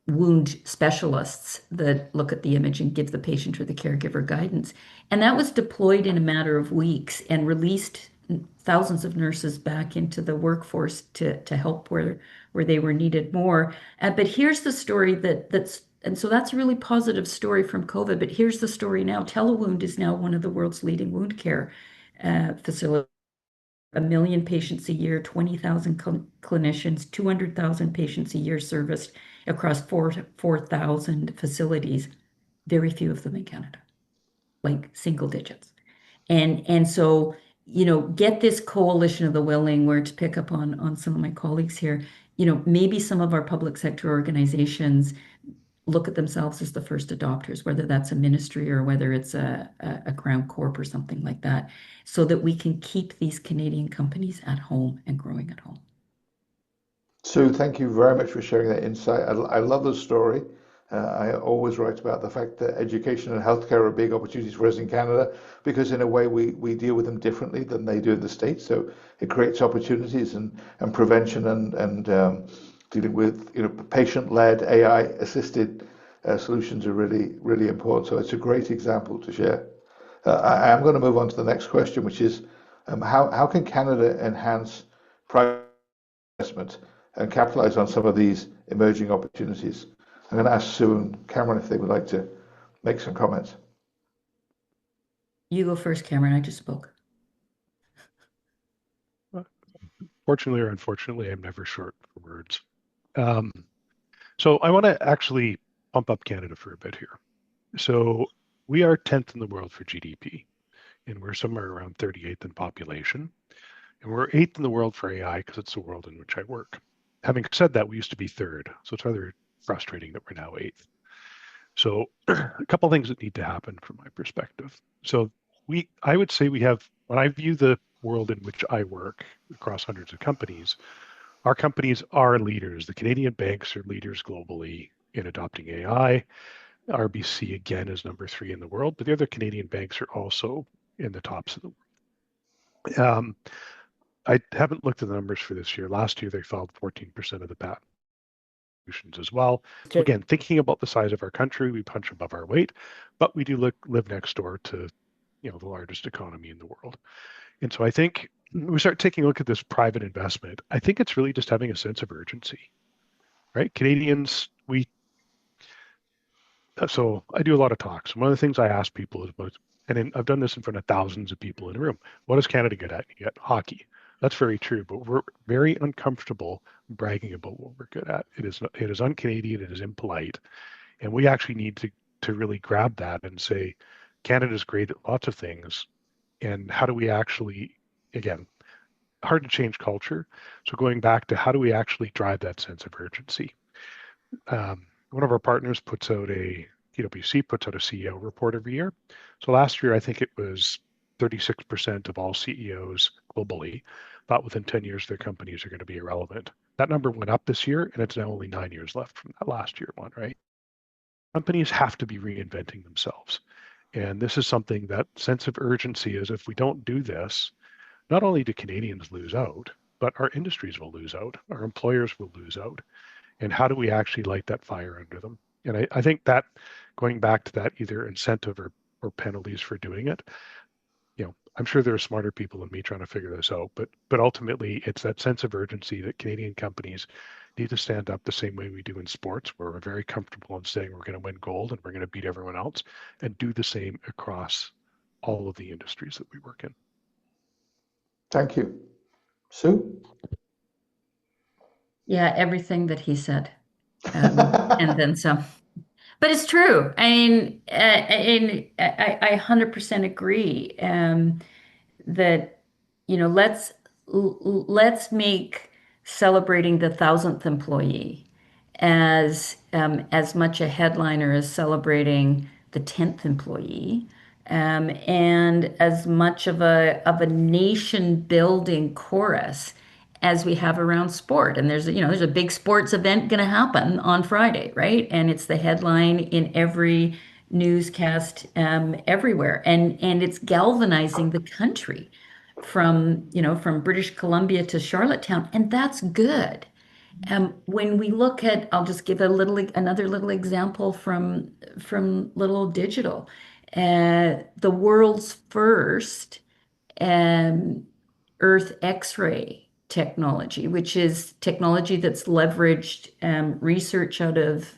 wound specialists that look at the image and give the patient or the caregiver guidance. And that was deployed in a matter of weeks and released thousands of nurses back into the workforce to help where where they were needed more. But here's the story and so that's a really positive story from COVID. But here's the story now. Telewound is now one of the world's leading wound care facilities. 1 million patients a year, 20,000 clinicians, 200,000 patients a year serviced across 4,000 facilities. Very few of them in Canada, like single digits. And so, get this coalition of the willing, where to pick up on some of my colleagues here, maybe some of our public sector organizations look at themselves as the first adopters, whether that's a ministry or whether it's a Crown Corp or something like that, so that we can keep these Canadian companies at home and growing at home. Sue, thank you very much for sharing that insight. I love the story. I always write about the fact that education and healthcare are big opportunities for us in Canada because, in a way, we deal with them differently than they do in the States. So it creates opportunities, and prevention and dealing with patient-led AI-assisted solutions are really, really important. So it's a great example to share. I am going to move on to the next question, which is how can Canada enhance private investment and capitalize on some of these emerging opportunities? I'm going to ask Sue and Cameron if they would like to make some comments. You go first, Cameron. I just spoke. Fortunately or unfortunately, I'm never short for words. So I want to actually pump up Canada for a bit here. So we are 10th in the world for GDP, and we're somewhere around 38th in population. And we're 8th in the world for AI because it's the world in which I work. Having said that, we used to be 3rd. So it's rather frustrating that we're now 8th. So a couple things that need to happen from my perspective. So I would say we have, when I view the world in which I work across hundreds of companies, our companies are leaders. The Canadian banks are leaders globally in adopting AI. RBC again is number 3 in the world, but the other Canadian banks are also in the tops of the world. I haven't looked at the numbers for this year. Last year, they filed 14% of the patent solutions as well. So again, thinking about the size of our country, we punch above our weight, but we do live next door to, the largest economy in the world. And so I think we start taking a look at this private investment. I think it's really just having a sense of urgency, right? Canadians, so I do a lot of talks. One of the things I ask people is I've done this in front of thousands of people in a room. What is Canada good at? You get hockey. That's very true, but we're very uncomfortable bragging about what we're good at. It is un-Canadian, it is impolite, and we actually need to really grab that and say, Canada's great at lots of things, and how do we actually, again, hard to change culture. So going back to how do we actually drive that sense of urgency? One of our partners PwC puts out a CEO report every year. So last year, I think it was 36% of all CEOs globally thought within 10 years their companies are going to be irrelevant. That number went up this year, and it's now only 9 years left from that last year one, right? Companies have to be reinventing themselves. And this is something, that sense of urgency is, if we don't do this, not only do Canadians lose out, but our industries will lose out, our employers will lose out. And how do we actually light that fire under them? And I think that, going back to that, either incentive or penalties for doing it, I'm sure there are smarter people than me trying to figure this out, but ultimately it's that sense of urgency that Canadian companies need to stand up the same way we do in sports, where we're very comfortable in saying we're going to win gold and we're going to beat everyone else, and do the same across all of the industries that we work in. Thank you. Sue? Yeah, everything that he said, and then some. But it's true. I mean, and I 100% agree, that, let's make celebrating the 1,000th employee as much a headliner as celebrating the 10th employee, and as much of a nation building chorus as we have around sport. And there's a big sports event going to happen on Friday, right? And it's the headline in every newscast, everywhere, and it's galvanizing the country from British Columbia to Charlottetown, and that's good. When we look at, I'll just give another little example from Little Digital, the world's first Earth X-ray technology, which is technology that's leveraged research out of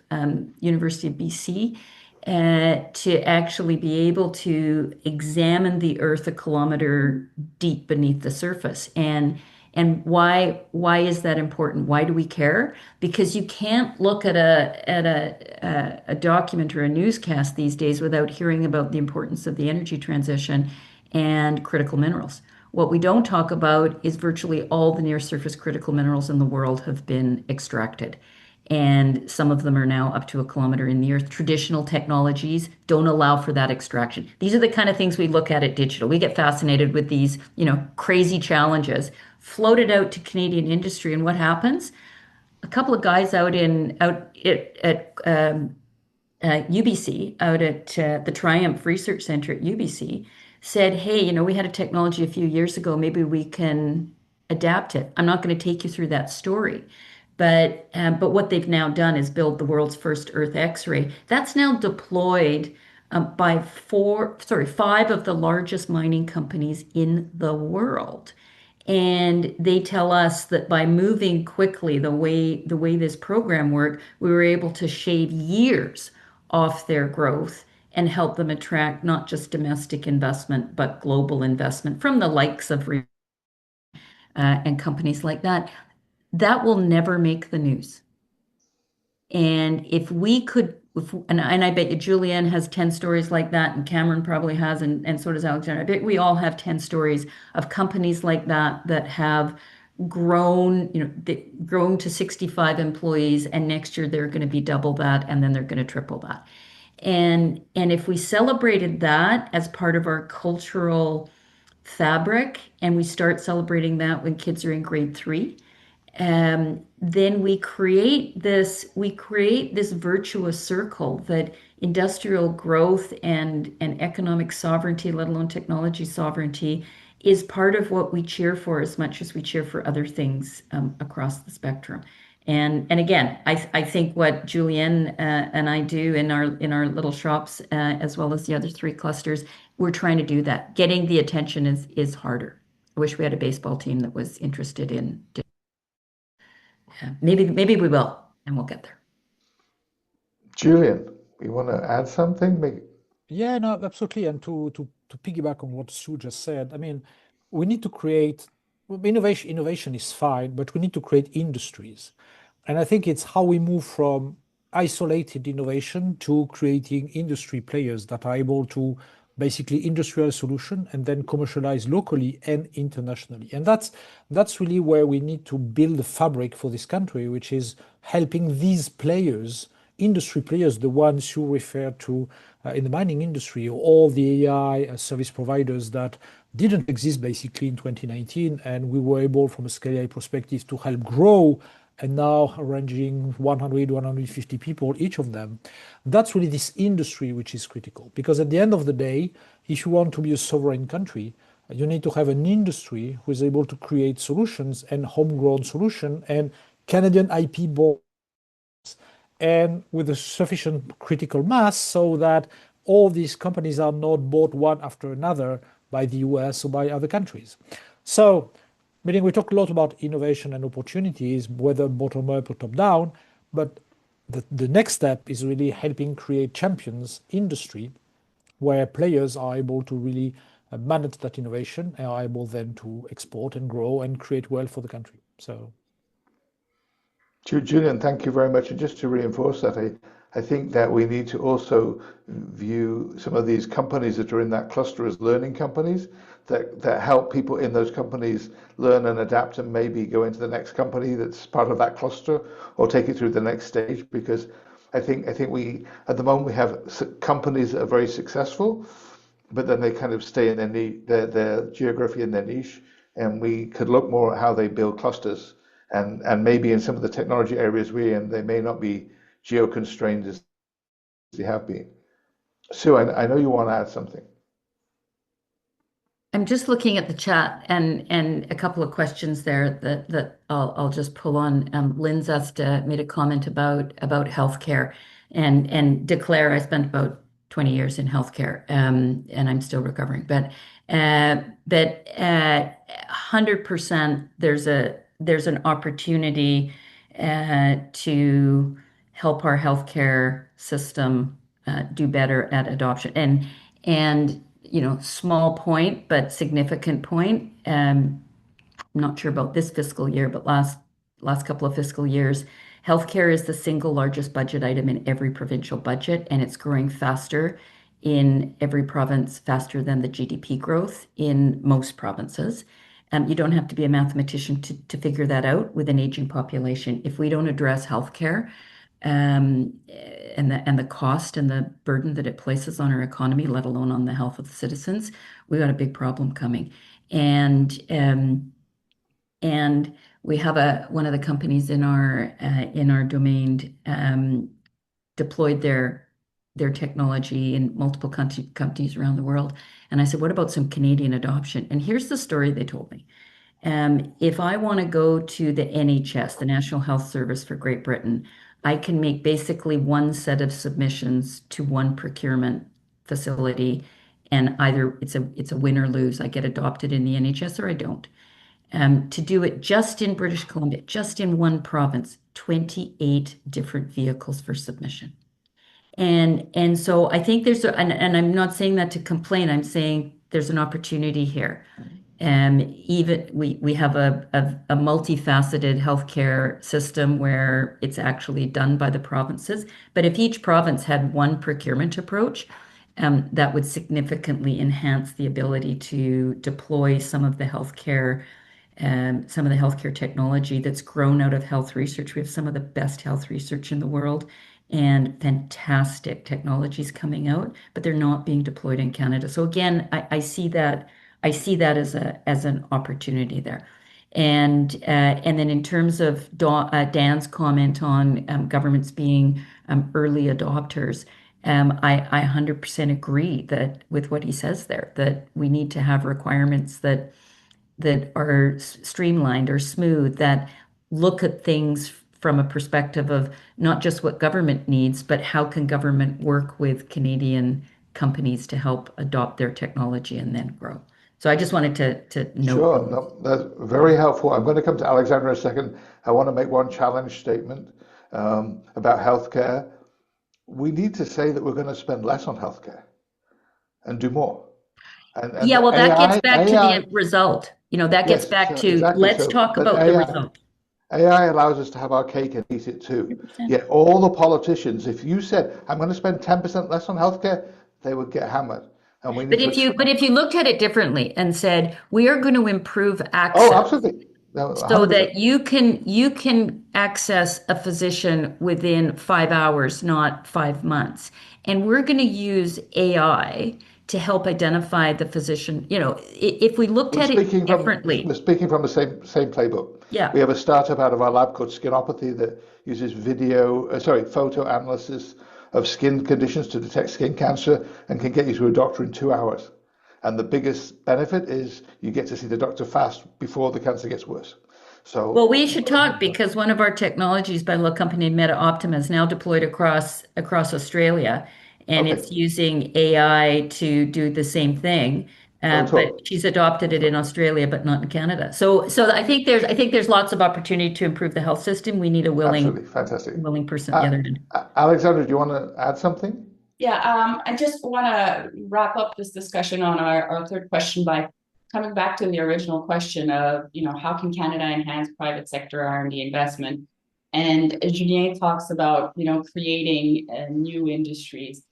University of BC to actually be able to examine the Earth a kilometer deep beneath the surface. And why is that important? Why do we care? Because you can't look at a document or a newscast these days without hearing about the importance of the energy transition and critical minerals. What we don't talk about is virtually all the near surface critical minerals in the world have been extracted. And some of them are now up to a kilometer in the earth. Traditional technologies don't allow for that extraction. These are the kind of things we look at digital. We get fascinated with these, crazy challenges, floated out to Canadian industry. And what happens? A couple of guys out at UBC, out at the Triumph Research Center at UBC, said, hey, we had a technology a few years ago, maybe we can adapt it. I'm not going to take you through that story. But what they've now done is build the world's first Earth X-ray. That's now deployed by five of the largest mining companies in the world. And they tell us that by moving quickly, the way this program worked, we were able to shave years off their growth and help them attract not just domestic investment, but global investment from the likes of and companies like that. That will never make the news. And if we could, and I bet you Julianne has 10 stories like that, and Cameron probably has, and so does Alexander. I bet we all have 10 stories of companies like that have grown, grown to 65 employees, and next year they're going to be double that, and then they're going to triple that. And if we celebrated that as part of our cultural fabric, and we start celebrating that when kids are in grade 3, then we create this virtuous circle that industrial growth and economic sovereignty, let alone technology sovereignty, is part of what we cheer for as much as we cheer for other things across the spectrum. And again, I think what Julianne and I do in our little shops, as well as the other 3 clusters, we're trying to do that. Getting the attention is harder. I wish we had a baseball team that was interested in. Maybe we will, and we'll get there. Julian, you want to add something? Yeah, no, absolutely. And to piggyback on what Sue just said, I mean, we need to create innovation. Innovation is fine, but we need to create industries. And I think it's how we move from isolated innovation to creating industry players that are able to basically industrial solution and then commercialize locally and internationally. And that's really where we need to build the fabric for this country, which is helping these players, industry players, the ones you refer to in the mining industry, all the AI service providers that didn't exist basically in 2019, and we were able, from a scale AI perspective, to help grow, and now ranging 100, 150 people, each of them. That's really this industry which is critical, because at the end of the day, if you want to be a sovereign country, you need to have an industry who is able to create solutions and homegrown solution and Canadian IP board, and with a sufficient critical mass so that all these companies are not bought one after another by the US or by other countries. So, meaning we talk a lot about innovation and opportunities, whether bottom up or top down, but the next step is really helping create champions industry where players are able to really manage that innovation and are able then to export and grow and create wealth for the country. So. Julian, thank you very much. And just to reinforce that, I think that we need to also view some of these companies that are in that cluster as learning companies that help people in those companies learn and adapt and maybe go into the next company that's part of that cluster or take it through the next stage. Because I think we, at the moment, we have companies that are very successful, but then they kind of stay in their geography and their niche. And we could look more at how they build clusters. And maybe in some of the technology areas we're in, they may not be geo-constrained as they have been. Sue, I know you want to add something. I'm just looking at the chat and a couple of questions there that I'll just pull on. Lynn Zesta made a comment about healthcare and declare I spent about 20 years in healthcare, and I'm still recovering. But 100% there's an opportunity to help our healthcare system do better at adoption. And small point, but significant point. I'm not sure about this fiscal year, but last couple of fiscal years, healthcare is the single largest budget item in every provincial budget, and it's growing faster in every province, faster than the GDP growth in most provinces. You don't have to be a mathematician to figure that out with an aging population. If we don't address healthcare, and the cost and the burden that it places on our economy, let alone on the health of the citizens, we've got a big problem coming. And we have one of the companies in our domain deployed their technology in multiple companies around the world. And I said, what about some Canadian adoption? And here's the story they told me. If I want to go to the NHS, the National Health Service for Great Britain, I can make basically one set of submissions to one procurement facility, and either it's a win or lose. I get adopted in the NHS or I don't. To do it just in British Columbia, just in one province, 28 different vehicles for submission. And so I think and I'm not saying that to complain, I'm saying there's an opportunity here. Even we have a multifaceted healthcare system where it's actually done by the provinces. But if each province had one procurement approach, that would significantly enhance the ability to deploy some of the healthcare technology that's grown out of health research. We have some of the best health research in the world and fantastic technologies coming out, but they're not being deployed in Canada. So again, I see that as an opportunity there. And then in terms of Dan's comment on governments being early adopters, I 100% agree with what he says there, that we need to have requirements that are streamlined or smooth, that look at things from a perspective of not just what government needs, but how can government work with Canadian companies to help adopt their technology and then grow. So I just wanted to note. Sure, no, that's very helpful. I'm going to come to Alexandra in a second. I want to make one challenge statement about healthcare. We need to say that we're going to spend less on healthcare and do more. And Yeah, well, that gets back to the AI, end result. That gets yes, back to exactly. let's talk about the result. AI allows us to have our cake and eat it too. 100%. Yet all the politicians, if you said, I'm going to spend 10% less on healthcare, they would get hammered. And we need to. But if you looked at it differently and said, we are going to improve Oh, access absolutely. No, so 100%. that you can access a physician within 5 hours, not 5 months. And we're going to use AI to help identify the physician. If we looked at it differently. We're speaking from the same playbook. Yeah. We have a startup out of our lab called Skinopathy that uses photo analysis of skin conditions to detect skin cancer and can get you to a doctor in 2 hours. And the biggest benefit is you get to see the doctor fast before the cancer gets worse. So, well, we should talk, because one of our technologies by a little company in Meta Optima is now deployed across Australia, and okay. it's using AI to do the same thing. But she's adopted it in Australia, but not in Canada. So I think there's lots of opportunity to improve the health system. We need a Absolutely fantastic. willing person at the other end. Alexandra, do you want to add something? Yeah, I just want to wrap up this discussion on our third question by coming back to the original question of, how can Canada enhance private sector R&D investment? And Julien talks about, creating new industries.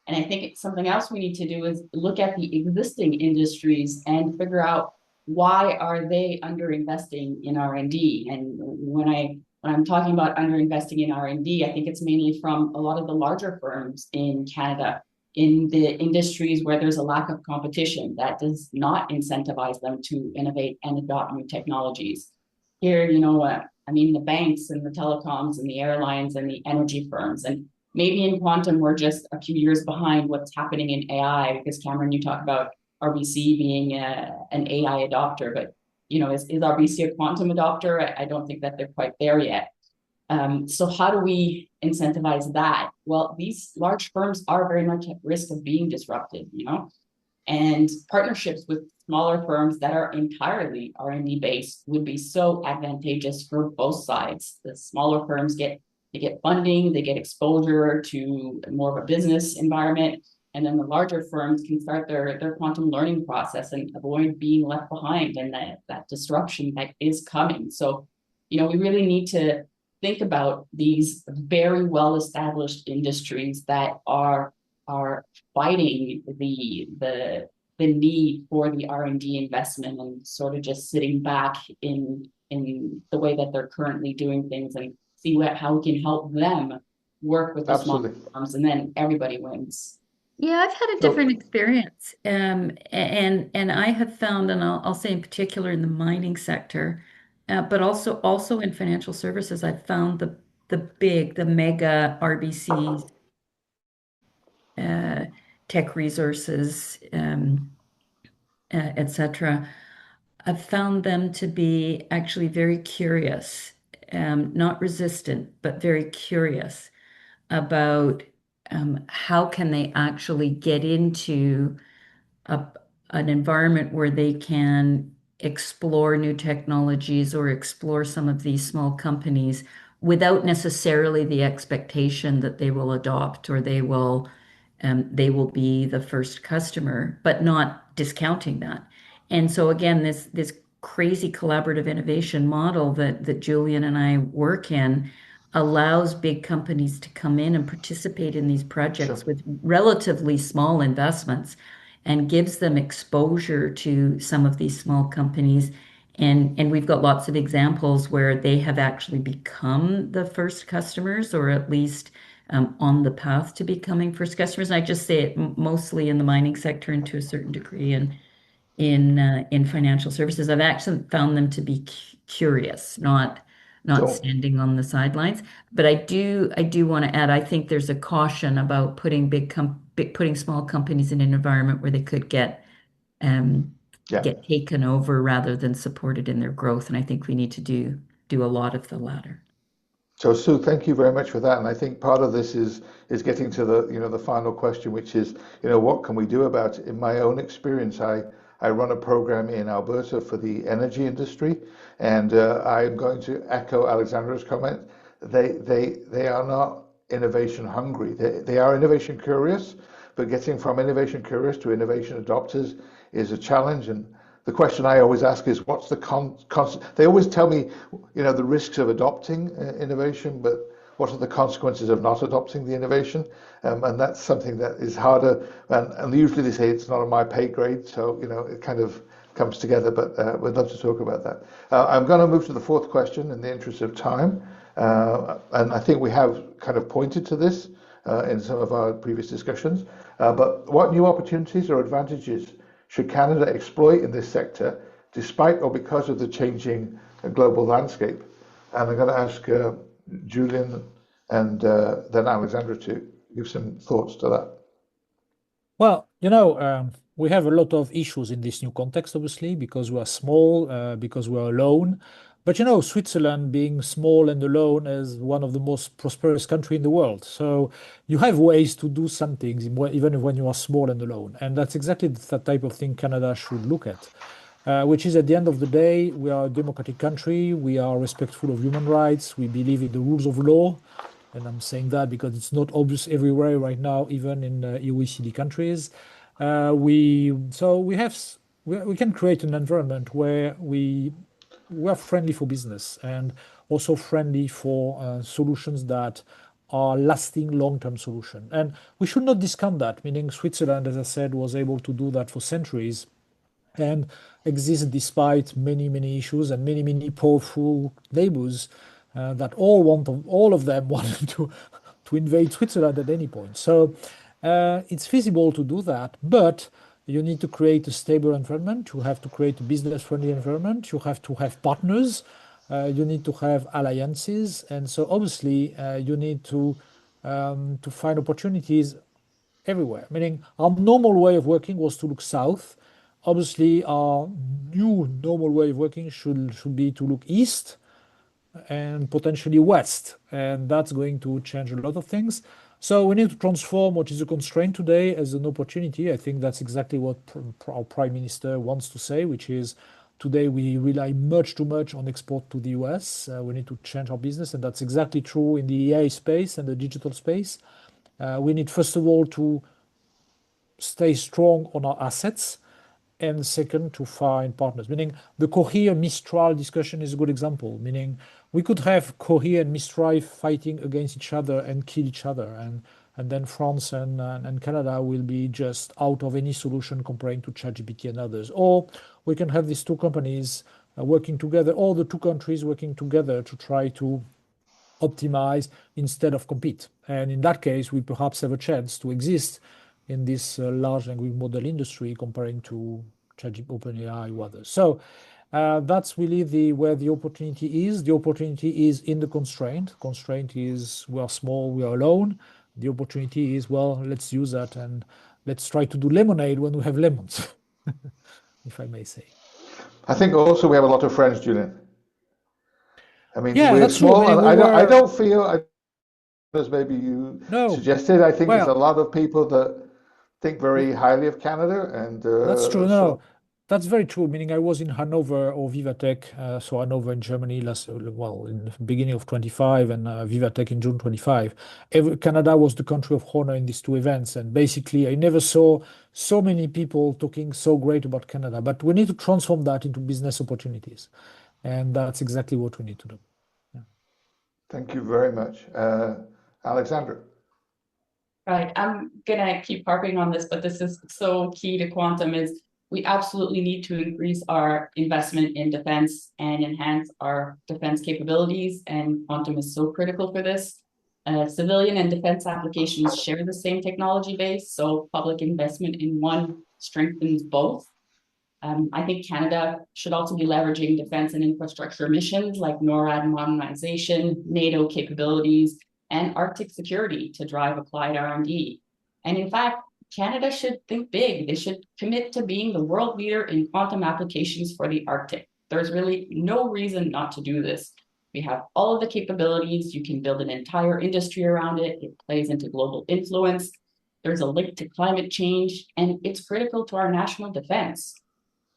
And I think it's something else we need to do is look at the existing industries and figure out why are they underinvesting in R&D. And when I'm talking about underinvesting in R&D, I think it's mainly from a lot of the larger firms in Canada, in the industries where there's a lack of competition that does not incentivize them to innovate and adopt new technologies. Here, the banks and the telecoms and the airlines and the energy firms, and maybe in quantum, we're just a few years behind what's happening in AI, because Cameron, you talk about RBC being an AI adopter, but is RBC a quantum adopter? I don't think that they're quite there yet. So how do we incentivize that? Well, these large firms are very much at risk of being disrupted, And partnerships with smaller firms that are entirely R&D based would be so advantageous for both sides. The smaller firms get funding, they get exposure to more of a business environment, and then the larger firms can start their quantum learning process and avoid being left behind and that disruption that is coming. So, we really need to think about these very well-established industries that are fighting the need for the R&D investment and sort of just sitting back in the way that they're currently doing things, and see how we can help them work with the small firms, and then everybody wins. Yeah, I've had a different experience, and I have found, and I'll say in particular in the mining sector, but also in financial services, I've found the mega RBCs, tech resources, etc. I've found them to be actually very curious, not resistant, but very curious about how can they actually get into an environment where they can explore new technologies or explore some of these small companies without necessarily the expectation that they will adopt or they will be the first customer, but not discounting that. And so again, this crazy collaborative innovation model that Julian and I work in allows big companies to come in and participate in these projects with relatively small investments and gives them exposure to some of these small companies. And we've got lots of examples where they have actually become the first customers, or at least on the path to becoming first customers. And I just say it mostly in the mining sector and to a certain degree in financial services. I've actually found them to be curious, not standing on the sidelines. But I do want to add, I think there's a caution about putting putting small companies in an environment where they could get taken over rather than supported in their growth. And I think we need to do a lot of the latter. So Sue, thank you very much for that. And I think part of this is getting to the final question, which is, what can we do about it? In my own experience, I run a program in Alberta for the energy industry, and I'm going to echo Alexandra's comment. They are not innovation hungry. They are innovation curious, but getting from innovation curious to innovation adopters is a challenge. And the question I always ask is, what's the they always tell me, the risks of adopting innovation, but what are the consequences of not adopting the innovation? And that's something that is harder. And usually they say it's not on my pay grade, so it kind of comes together. But we'd love to talk about that. I'm going to move to the fourth question in the interest of time, and I think we have kind of pointed to this in some of our previous discussions. But what new opportunities or advantages should Canada exploit in this sector, despite or because of the changing global landscape? And I'm going to ask Julian and then Alexandra to give some thoughts to that. Well, we have a lot of issues in this new context, obviously, because we are small, because we are alone. But Switzerland, being small and alone, is one of the most prosperous countries in the world. So you have ways to do some things, even when you are small and alone. And that's exactly the type of thing Canada should look at, which is, at the end of the day, we are a democratic country. We are respectful of human rights. We believe in the rules of law. And I'm saying that because it's not obvious everywhere right now, even in OECD countries. We can create an environment where we are friendly for business and also friendly for solutions that are lasting long-term solutions. And we should not discount that, meaning Switzerland, as I said, was able to do that for centuries and exist despite many, many issues and many, many powerful neighbors that all of them wanted to invade Switzerland at any point. So it's feasible to do that, but you need to create a stable environment. You have to create a business-friendly environment. You have to have partners. You need to have alliances, and so obviously you need to find opportunities everywhere. Meaning, our normal way of working was to look south. Obviously, our new normal way of working should be to look east and potentially west, and that's going to change a lot of things. So we need to transform what is a constraint today as an opportunity. I think that's exactly what our Prime Minister wants to say, which is today we rely much too much on export to the US. We need to change our business, and that's exactly true in the AI space and the digital space. We need, first of all, to stay strong on our assets, and second, to find partners. Meaning the Cohere Mistral discussion is a good example. Meaning we could have Cohere and Mistral fighting against each other and kill each other, and then France and Canada will be just out of any solution comparing to ChatGPT and others. Or we can have these two companies working together, or the two countries working together to try to optimize instead of compete. And in that case, we perhaps have a chance to exist in this large language model industry comparing to ChatGPT, OpenAI, or others. So that's really where the opportunity is. The opportunity is in the constraint. Constraint is we are small, we are alone. The opportunity is, well, let's use that and let's try to do lemonade when we have lemons, if I may say. I think also we have a lot of friends, Julian. I mean, Yeah, we're that's true. small, Meaning and we I were don't feel, as maybe you no. suggested, I think there's a Well, lot of people that think very highly of Canada, and that's true. No, so that's very true. Meaning I was in Hanover or Vivatech, so Hanover in Germany well, in the beginning of 25 and Vivatech in June 25. Canada was the country of honor in these two events. And basically I never saw so many people talking so great about Canada, but we need to transform that into business opportunities. And that's exactly what we need to do. Yeah. thank you very much. Alexandra. Right. I'm gonna keep harping on this, but this is so key to quantum is we absolutely need to increase our investment in defense and enhance our defense capabilities. And quantum is so critical for this. Civilian and defense applications share the same technology base, so public investment in one strengthens both. I think Canada should also be leveraging defense and infrastructure missions like NORAD modernization, NATO capabilities, and Arctic security to drive applied R&D. And in fact, Canada should think big. They should commit to being the world leader in quantum applications for the Arctic. There's really no reason not to do this. We have all of the capabilities. You can build an entire industry around it. It plays into global influence. There's a link to climate change, and it's critical to our national defense.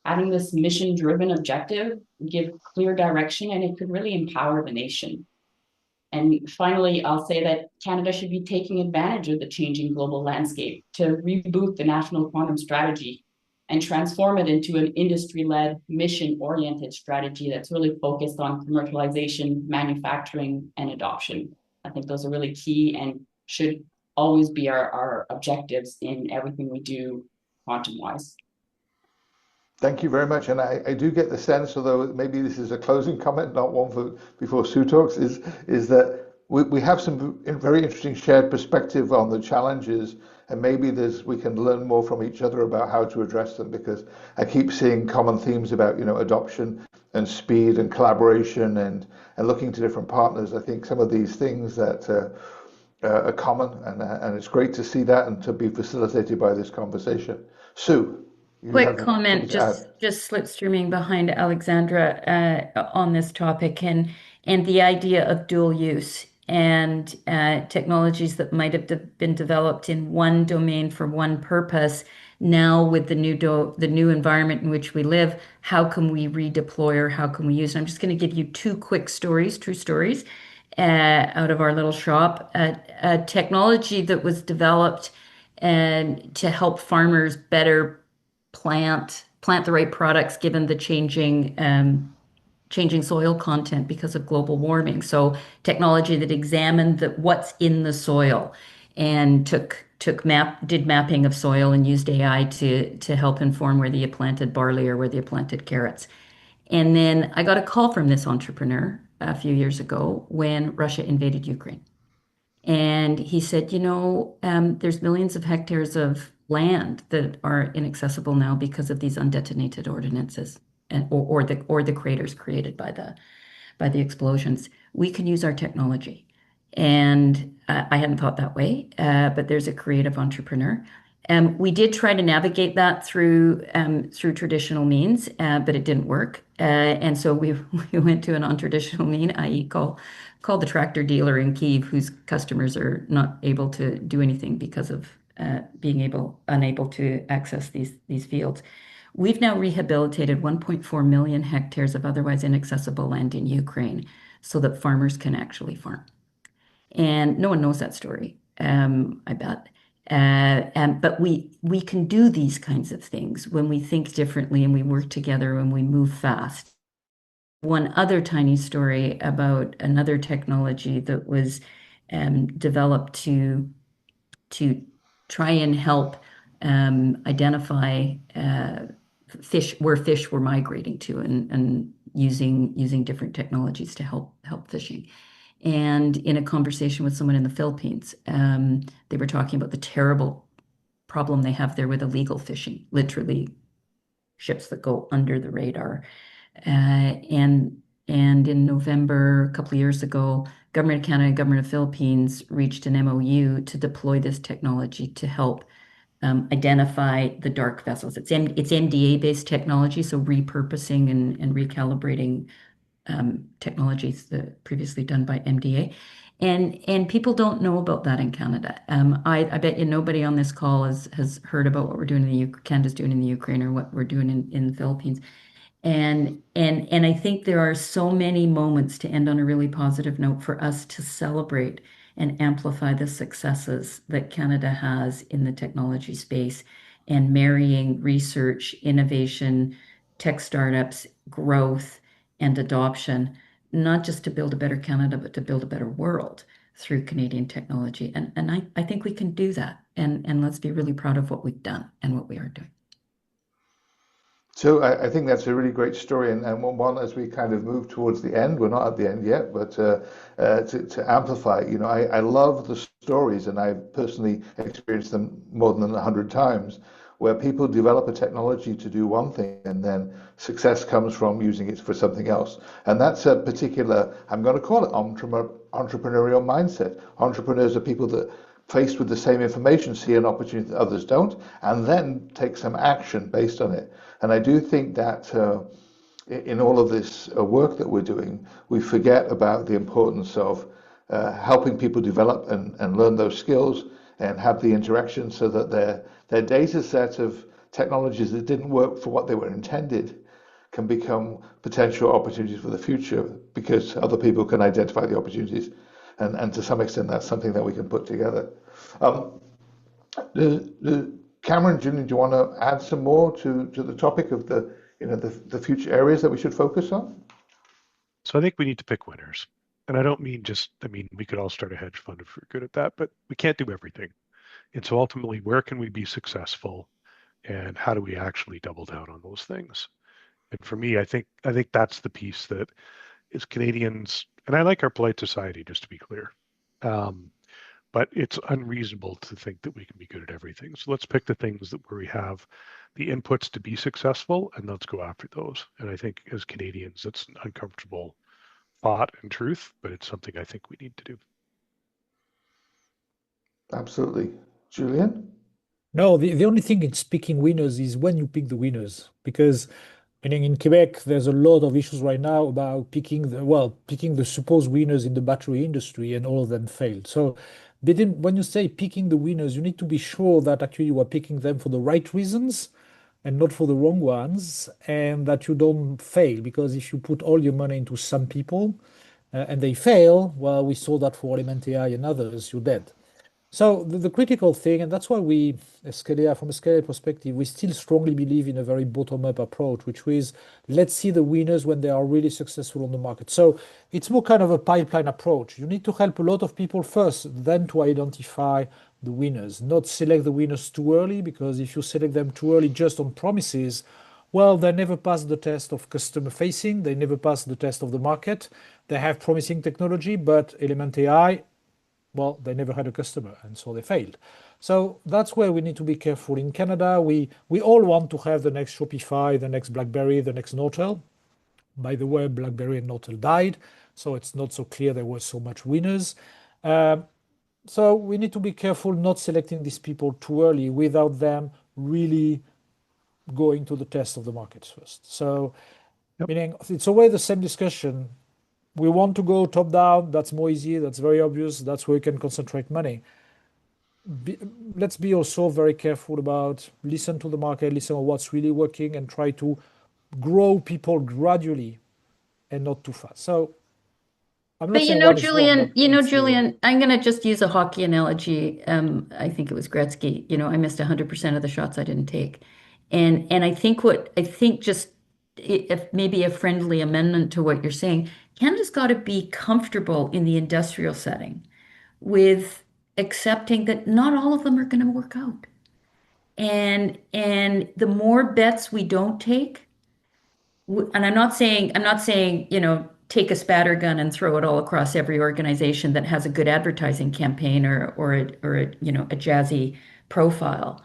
Having this mission-driven objective give clear direction, and it could really empower the nation. And finally, I'll say that Canada should be taking advantage of the changing global landscape to reboot the national quantum strategy and transform it into an industry-led, mission-oriented strategy that's really focused on commercialization, manufacturing, and adoption. I think those are really key and should always be our objectives in everything we do quantum-wise. Thank you very much. And I do get the sense, although maybe this is a closing comment, not one for before Sue talks, is that we have some very interesting shared perspective on the challenges, and maybe we can learn more from each other about how to address them, because I keep seeing common themes about, adoption and speed and collaboration and looking to different partners. I think some of these things that are common, and it's great to see that and to be facilitated by this conversation. Sue. Quick comment, just slipstreaming behind Alexandra on this topic and the idea of dual use and technologies that might have been developed in one domain for one purpose. Now with the new environment in which we live, how can we redeploy or how can we use? And I'm just going to give you two quick stories, true stories, out of our little shop. A technology that was developed to help farmers better plant the right products given the changing soil content because of global warming. So technology that examined what's in the soil and did mapping of soil and used AI to help inform whether you planted barley or whether you planted carrots. And then I got a call from this entrepreneur a few years ago when Russia invaded Ukraine. And he said, there's millions of hectares of land that are inaccessible now because of these undetonated ordinances or the craters created by the explosions. We can use our technology. And I hadn't thought that way, but there's a creative entrepreneur. We did try to navigate that through traditional means, but it didn't work. And so we went to a non-traditional mean, i.e., call the tractor dealer in Kyiv, whose customers are not able to do anything because of being unable to access these fields. We've now rehabilitated 1.4 million hectares of otherwise inaccessible land in Ukraine so that farmers can actually farm. And no one knows that story, I bet. But we can do these kinds of things when we think differently and we work together and we move fast. One other tiny story about another technology that was developed to try and help identify fish were migrating to, and using different technologies to help fishing. And in a conversation with someone in the Philippines, they were talking about the terrible problem they have there with illegal fishing, literally ships that go under the radar. And in November, a couple of years ago, Government of Canada and Government of Philippines reached an MOU to deploy this technology to help identify the dark vessels. It's MDA-based technology, so repurposing and recalibrating technologies that previously done by MDA. And people don't know about that in Canada. I bet you nobody on this call has heard about what we're doing Canada's doing in the Ukraine, or what we're doing in the Philippines. And I think there are so many moments, to end on a really positive note, for us to celebrate and amplify the successes that Canada has in the technology space, and marrying research, innovation, tech startups, growth, and adoption, not just to build a better Canada, but to build a better world through Canadian technology. And I think we can do that. And let's be really proud of what we've done and what we are doing. So I think that's a really great story, and one as we kind of move towards the end. We're not at the end yet, but to amplify, I love the stories, and I personally experienced them more than 100 times, where people develop a technology to do one thing, and then success comes from using it for something else. And that's a particular, I'm going to call it entrepreneurial mindset. Entrepreneurs are people that, faced with the same information, see an opportunity that others don't, and then take some action based on it. And I do think that in all of this work that we're doing, we forget about the importance of helping people develop and learn those skills and have the interaction, so that their data set of technologies that didn't work for what they were intended can become potential opportunities for the future, because other people can identify the opportunities. And to some extent, that's something that we can put together. Cameron, Julian, do you want to add some more to the topic of the future areas that we should focus on? So I think we need to pick winners. And I don't mean we could all start a hedge fund if we're good at that, but we can't do everything. And so ultimately, where can we be successful, and how do we actually double down on those things? And for me, I think that's the piece that is Canadians, and I like our polite society, just to be clear. But it's unreasonable to think that we can be good at everything. So let's pick the things where we have the inputs to be successful, and let's go after those. And I think as Canadians, it's an uncomfortable thought and truth, but it's something I think we need to do. Absolutely. Julian? No, the only thing in picking winners is when you pick the winners, because meaning in Quebec, there's a lot of issues right now about picking the supposed winners in the battery industry, and all of them failed. So when you say picking the winners, you need to be sure that actually you are picking them for the right reasons and not for the wrong ones, and that you don't fail. Because if you put all your money into some people and they fail, well, we saw that for Element AI and others, you're dead. So the critical thing, and that's why we, from a Scalea perspective, we still strongly believe in a very bottom-up approach, which is let's see the winners when they are really successful on the market. So it's more kind of a pipeline approach. You need to help a lot of people first, then to identify the winners, not select the winners too early, because if you select them too early just on promises, well, they never pass the test of customer facing, they never pass the test of the market. They have promising technology, but Element AI, well, they never had a customer, and so they failed. So that's where we need to be careful. In Canada, we all want to have the next Shopify, the next BlackBerry, the next Nortel. By the way, BlackBerry and Nortel died, so it's not so clear there were so much winners. So we need to be careful not selecting these people too early without them really going to the test of the markets first. So, Yep. meaning it's always the same discussion. We want to go top down. That's more easy. That's very obvious. That's where we can concentrate money. Let's be also very careful about listen to the market, listen to what's really working, and try to grow people gradually and not too fast. So I'm not But saying one is wrong, Julian, but it's Julian, I'm going to just use a hockey analogy. I think it was Gretzky. I missed 100% of the shots I didn't take. And I think just if maybe a friendly amendment to what you're saying, Canada's got to be comfortable in the industrial setting with accepting that not all of them are going to work out. And the more bets we don't take, and I'm not saying, take a spatter gun and throw it all across every organization that has a good advertising campaign or a jazzy profile.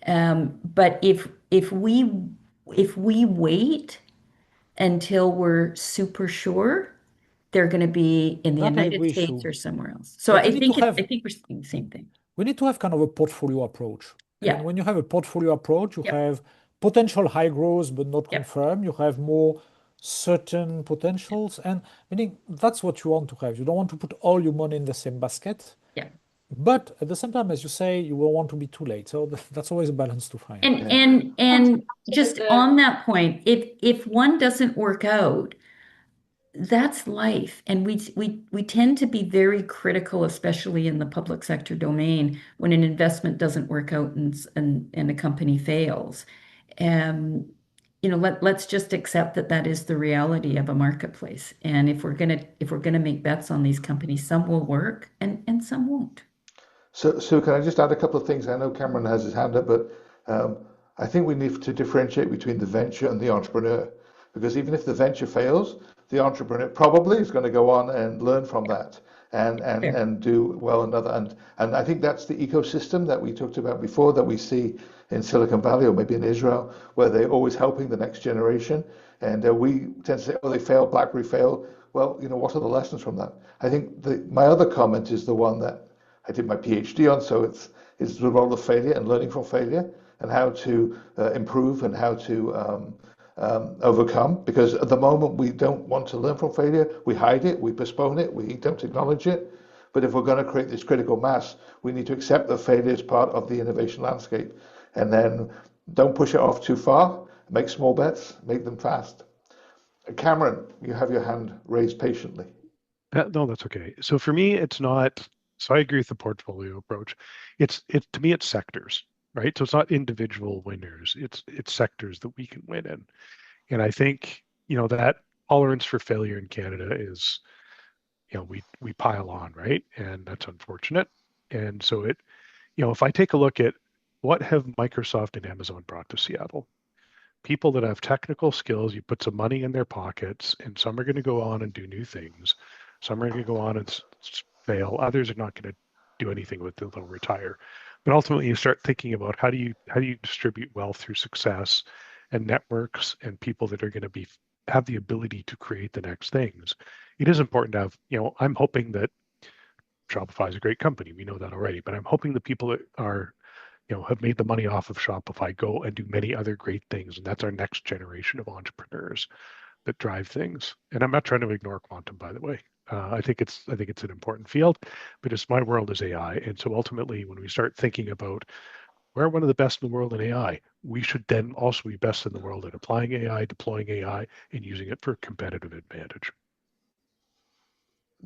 But if we wait until we're super sure, they're going to be in the that I United agree, States Shu. or somewhere else. So But I think we're saying the same thing. we need to have kind of a portfolio approach. And Yeah. when you have a portfolio approach, you Yep. have potential high growth but not Yep. confirmed. You have more certain potentials, and meaning that's what you want to have. You don't want to put all your money in the same basket, Yeah. but at the same time, as you say, you will want to be too late. So that's always a balance to find. And Yeah. and and just The- on that point, if one doesn't work out, that's life. And we tend to be very critical, especially in the public sector domain, when an investment doesn't work out and a company fails. Um, let's just accept that that is the reality of a marketplace. And if we're gonna make bets on these companies, some will work and some won't. So can I just add a couple of things? I know Cameron has his hand up, but um, I think we need to differentiate between the venture and the entrepreneur, because even if the venture fails, the entrepreneur probably is going to go on and learn from that Fair. and do well another. And I think that's the ecosystem that we talked about before that we see in Silicon Valley or maybe in Israel, where they're always helping the next generation. And we tend to say, oh, they failed, BlackBerry failed. Well, what are the lessons from that? I think my other comment is the one that I did my PhD on, so it's the role of failure and learning from failure and how to improve and how to overcome. Because at the moment we don't want to learn from failure, we hide it, we postpone it, we don't acknowledge it. But if we're going to create this critical mass, we need to accept that failure is part of the innovation landscape, and then don't push it off too far. Make small bets, make them fast. Cameron, you have your hand raised patiently. No, that's okay. So for me, it's not. So I agree with the portfolio approach. To me, it's sectors, right? So it's not individual winners. It's sectors that we can win in. And I think, that tolerance for failure in Canada is, we pile on, right? And that's unfortunate. And so if I take a look at what have Microsoft and Amazon brought to Seattle, people that have technical skills, you put some money in their pockets, and some are going to go on and do new things. Some are going to go on and fail. Others are not going to do anything with it. They'll retire. But ultimately, you start thinking about how do you distribute wealth through success and networks and people that are going to have the ability to create the next things. It is important to have, I'm hoping that Shopify is a great company. We know that already, but I'm hoping the people that are have made the money off of Shopify go and do many other great things. And that's our next generation of entrepreneurs that drive things. And I'm not trying to ignore quantum, by the way. I think it's an important field, but it's my world is AI. And so ultimately, when we start thinking about we're one of the best in the world in AI, we should then also be best in the world at applying AI, deploying AI, and using it for competitive advantage.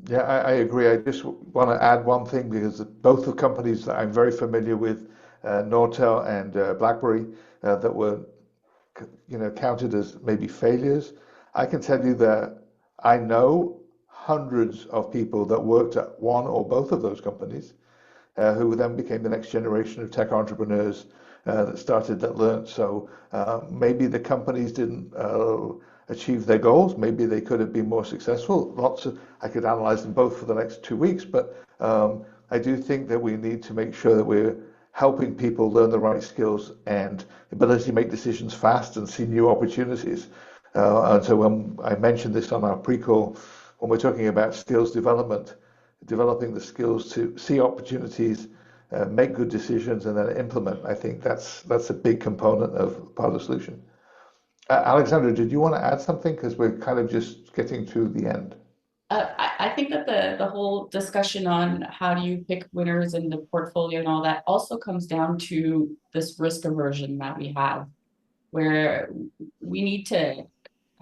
Yeah, I agree. I just want to add one thing because both the companies that I'm very familiar with, Nortel and BlackBerry, that were counted as maybe failures. I can tell you that I know hundreds of people that worked at one or both of those companies, who then became the next generation of tech entrepreneurs that learned. So maybe the companies didn't achieve their goals. Maybe they could have been more successful. I could analyze them both for the next 2 weeks, but I do think that we need to make sure that we're helping people learn the right skills and ability to make decisions fast and see new opportunities. And so when I mentioned this on our pre-call, when we're talking about skills development, developing the skills to see opportunities, make good decisions, and then implement. I think that's a big component of part of the solution. Alexandra, did you want to add something? Because we're kind of just getting to the end. I think that the whole discussion on how do you pick winners in the portfolio and all that also comes down to this risk aversion that we have, where we need to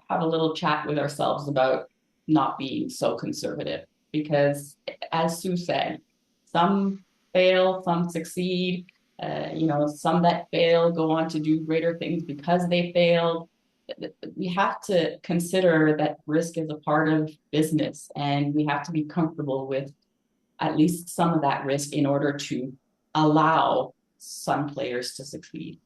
have a little chat with ourselves about not being so conservative. Because as Sue said, some fail, some succeed. Some that fail go on to do greater things because they failed. We have to consider that risk is a part of business, and we have to be comfortable with at least some of that risk in order to allow some players to succeed.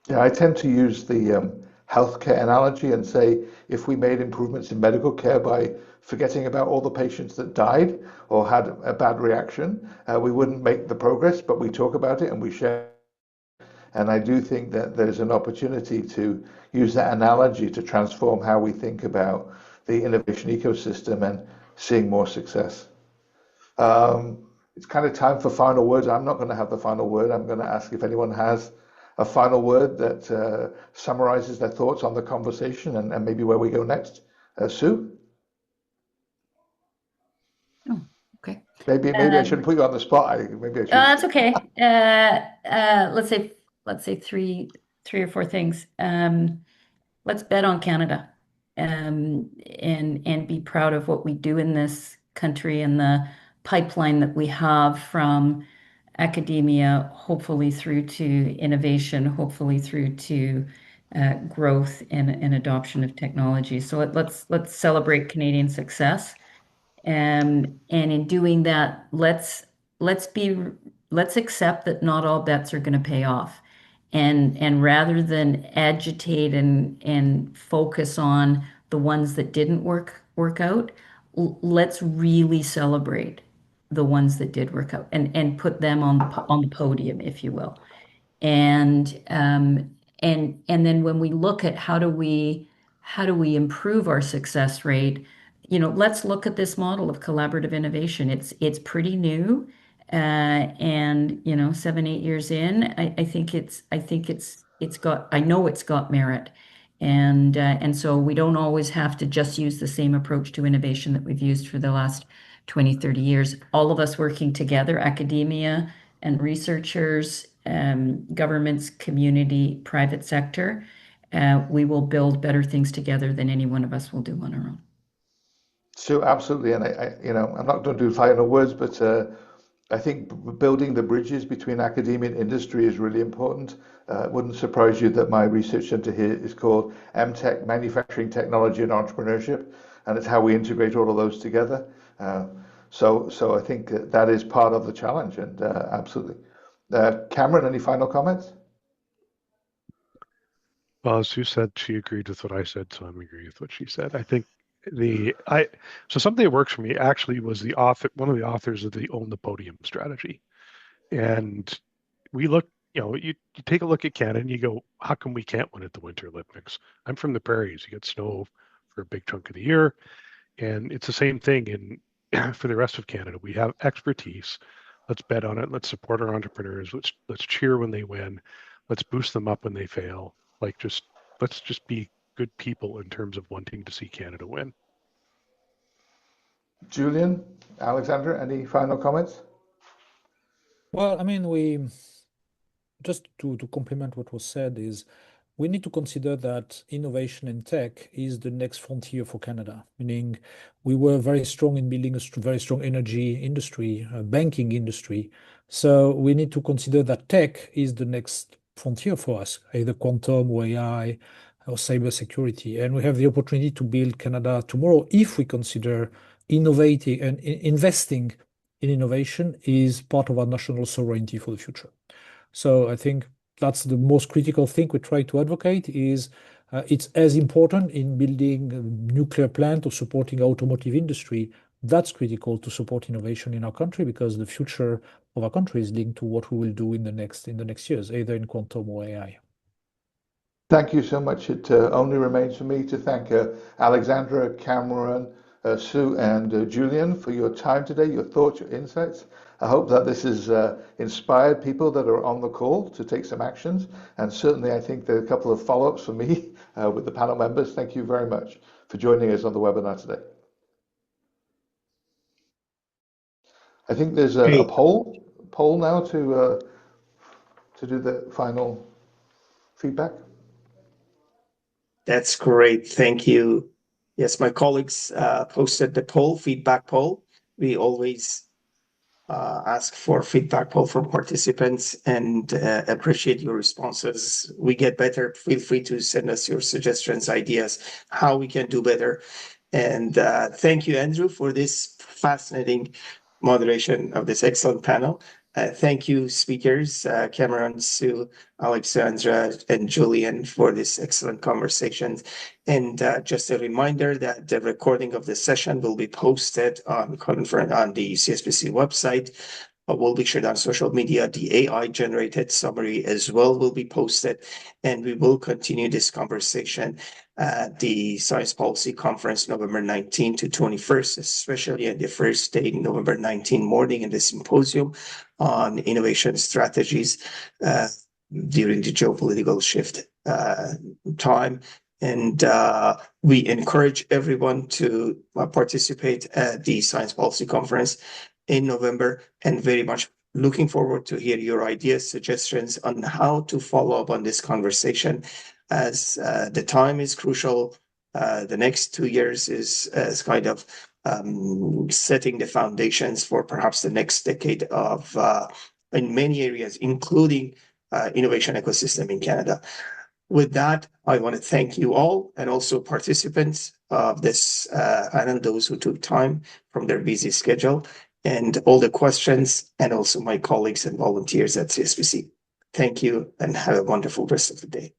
Yeah, I tend to use the healthcare analogy and say if we made improvements in medical care by forgetting about all the patients that died or had a bad reaction, we wouldn't make the progress, but we talk about it and we share. And I do think that there's an opportunity to use that analogy to transform how we think about the innovation ecosystem and seeing more success. It's kind of time for final words. I'm not going to have the final word. I'm going to ask if anyone has a final word that summarizes their thoughts on the conversation and maybe where we go next. Sue? Oh, okay. Maybe I shouldn't put you on the spot. Maybe I should. That's okay. Let's say three or four things. Let's bet on Canada, and be proud of what we do in this country and the pipeline that we have from academia, hopefully through to innovation, hopefully through to growth and adoption of technology. So let's celebrate Canadian success. And in doing that, let's accept that not all bets are going to pay off. And rather than agitate and focus on the ones that didn't work out, let's really celebrate the ones that did work out and put them on the podium, if you will. And then when we look at how do we improve our success rate, let's look at this model of collaborative innovation. It's pretty new, and 7-8 years in, I know it's got merit, and so we don't always have to just use the same approach to innovation that we've used for the last 20-30 years. All of us working together, academia and researchers, governments, community, private sector, we will build better things together than any one of us will do on our own. So absolutely, and I'm not going to do final words, but I think building the bridges between academia and industry is really important. It wouldn't surprise you that my research center here is called MTech, Manufacturing Technology and Entrepreneurship, and it's how we integrate all of those together. So I think that is part of the challenge, and absolutely. Cameron, any final comments? Well, as Sue said, she agreed with what I said, so I'm agreeing with what she said. I think so something that works for me actually was one of the authors of the Own the Podium strategy. And we look, you take a look at Canada and you go, how come we can't win at the Winter Olympics? I'm from the prairies. You get snow for a big chunk of the year. And it's the same thing for the rest of Canada. We have expertise. Let's bet on it. Let's support our entrepreneurs. Let's cheer when they win. Let's boost them up when they fail. Let's just be good people in terms of wanting to see Canada win. Julian, Alexandra, any final comments? Well, I mean, we just to complement what was said is we need to consider that innovation in tech is the next frontier for Canada, meaning we were very strong in building a very strong energy industry, banking industry. So we need to consider that tech is the next frontier for us, either quantum or AI or cybersecurity. And we have the opportunity to build Canada tomorrow if we consider innovating and investing in innovation is part of our national sovereignty for the future. So I think that's the most critical thing we try to advocate is it's as important in building a nuclear plant or supporting automotive industry. That's critical to support innovation in our country because the future of our country is linked to what we will do in the next years, either in quantum or AI. Thank you so much. It only remains for me to thank Alexandra, Cameron, Sue and Julian, for your time today, your thoughts, your insights. I hope that this has inspired people that are on the call to take some actions. And certainly, I think there are a couple of follow-ups for me with the panel members. Thank you very much for joining us on the webinar today. I think there's a poll now to do the final feedback. That's great. Thank you. Yes, my colleagues posted the feedback poll. We always ask for feedback poll from participants and appreciate your responses. We get better. Feel free to send us your suggestions, ideas, how we can do better. And thank you, Andrew, for this fascinating moderation of this excellent panel. Thank you, speakers, Cameron, Sue, Alexandra, and Julian, for this excellent conversation. And just a reminder that the recording of the session will be posted on the CSPC website. Will be shared on social media. The AI-generated summary as well will be posted, and we will continue this conversation at the Science Policy Conference, November 19 to 21st, especially at the first day, November 19 morning, in the symposium on innovation strategies during the geopolitical shift time. And we encourage everyone to participate at the Science Policy Conference in November, and very much looking forward to hear your ideas, suggestions on how to follow up on this conversation, as the time is crucial. The next 2 years is kind of setting the foundations for perhaps the next decade of in many areas, including innovation ecosystem in Canada. With that, I want to thank you all, and also participants of this and those who took time from their busy schedule, and all the questions, and also my colleagues and volunteers at CSPC. Thank you, and have a wonderful rest of the day.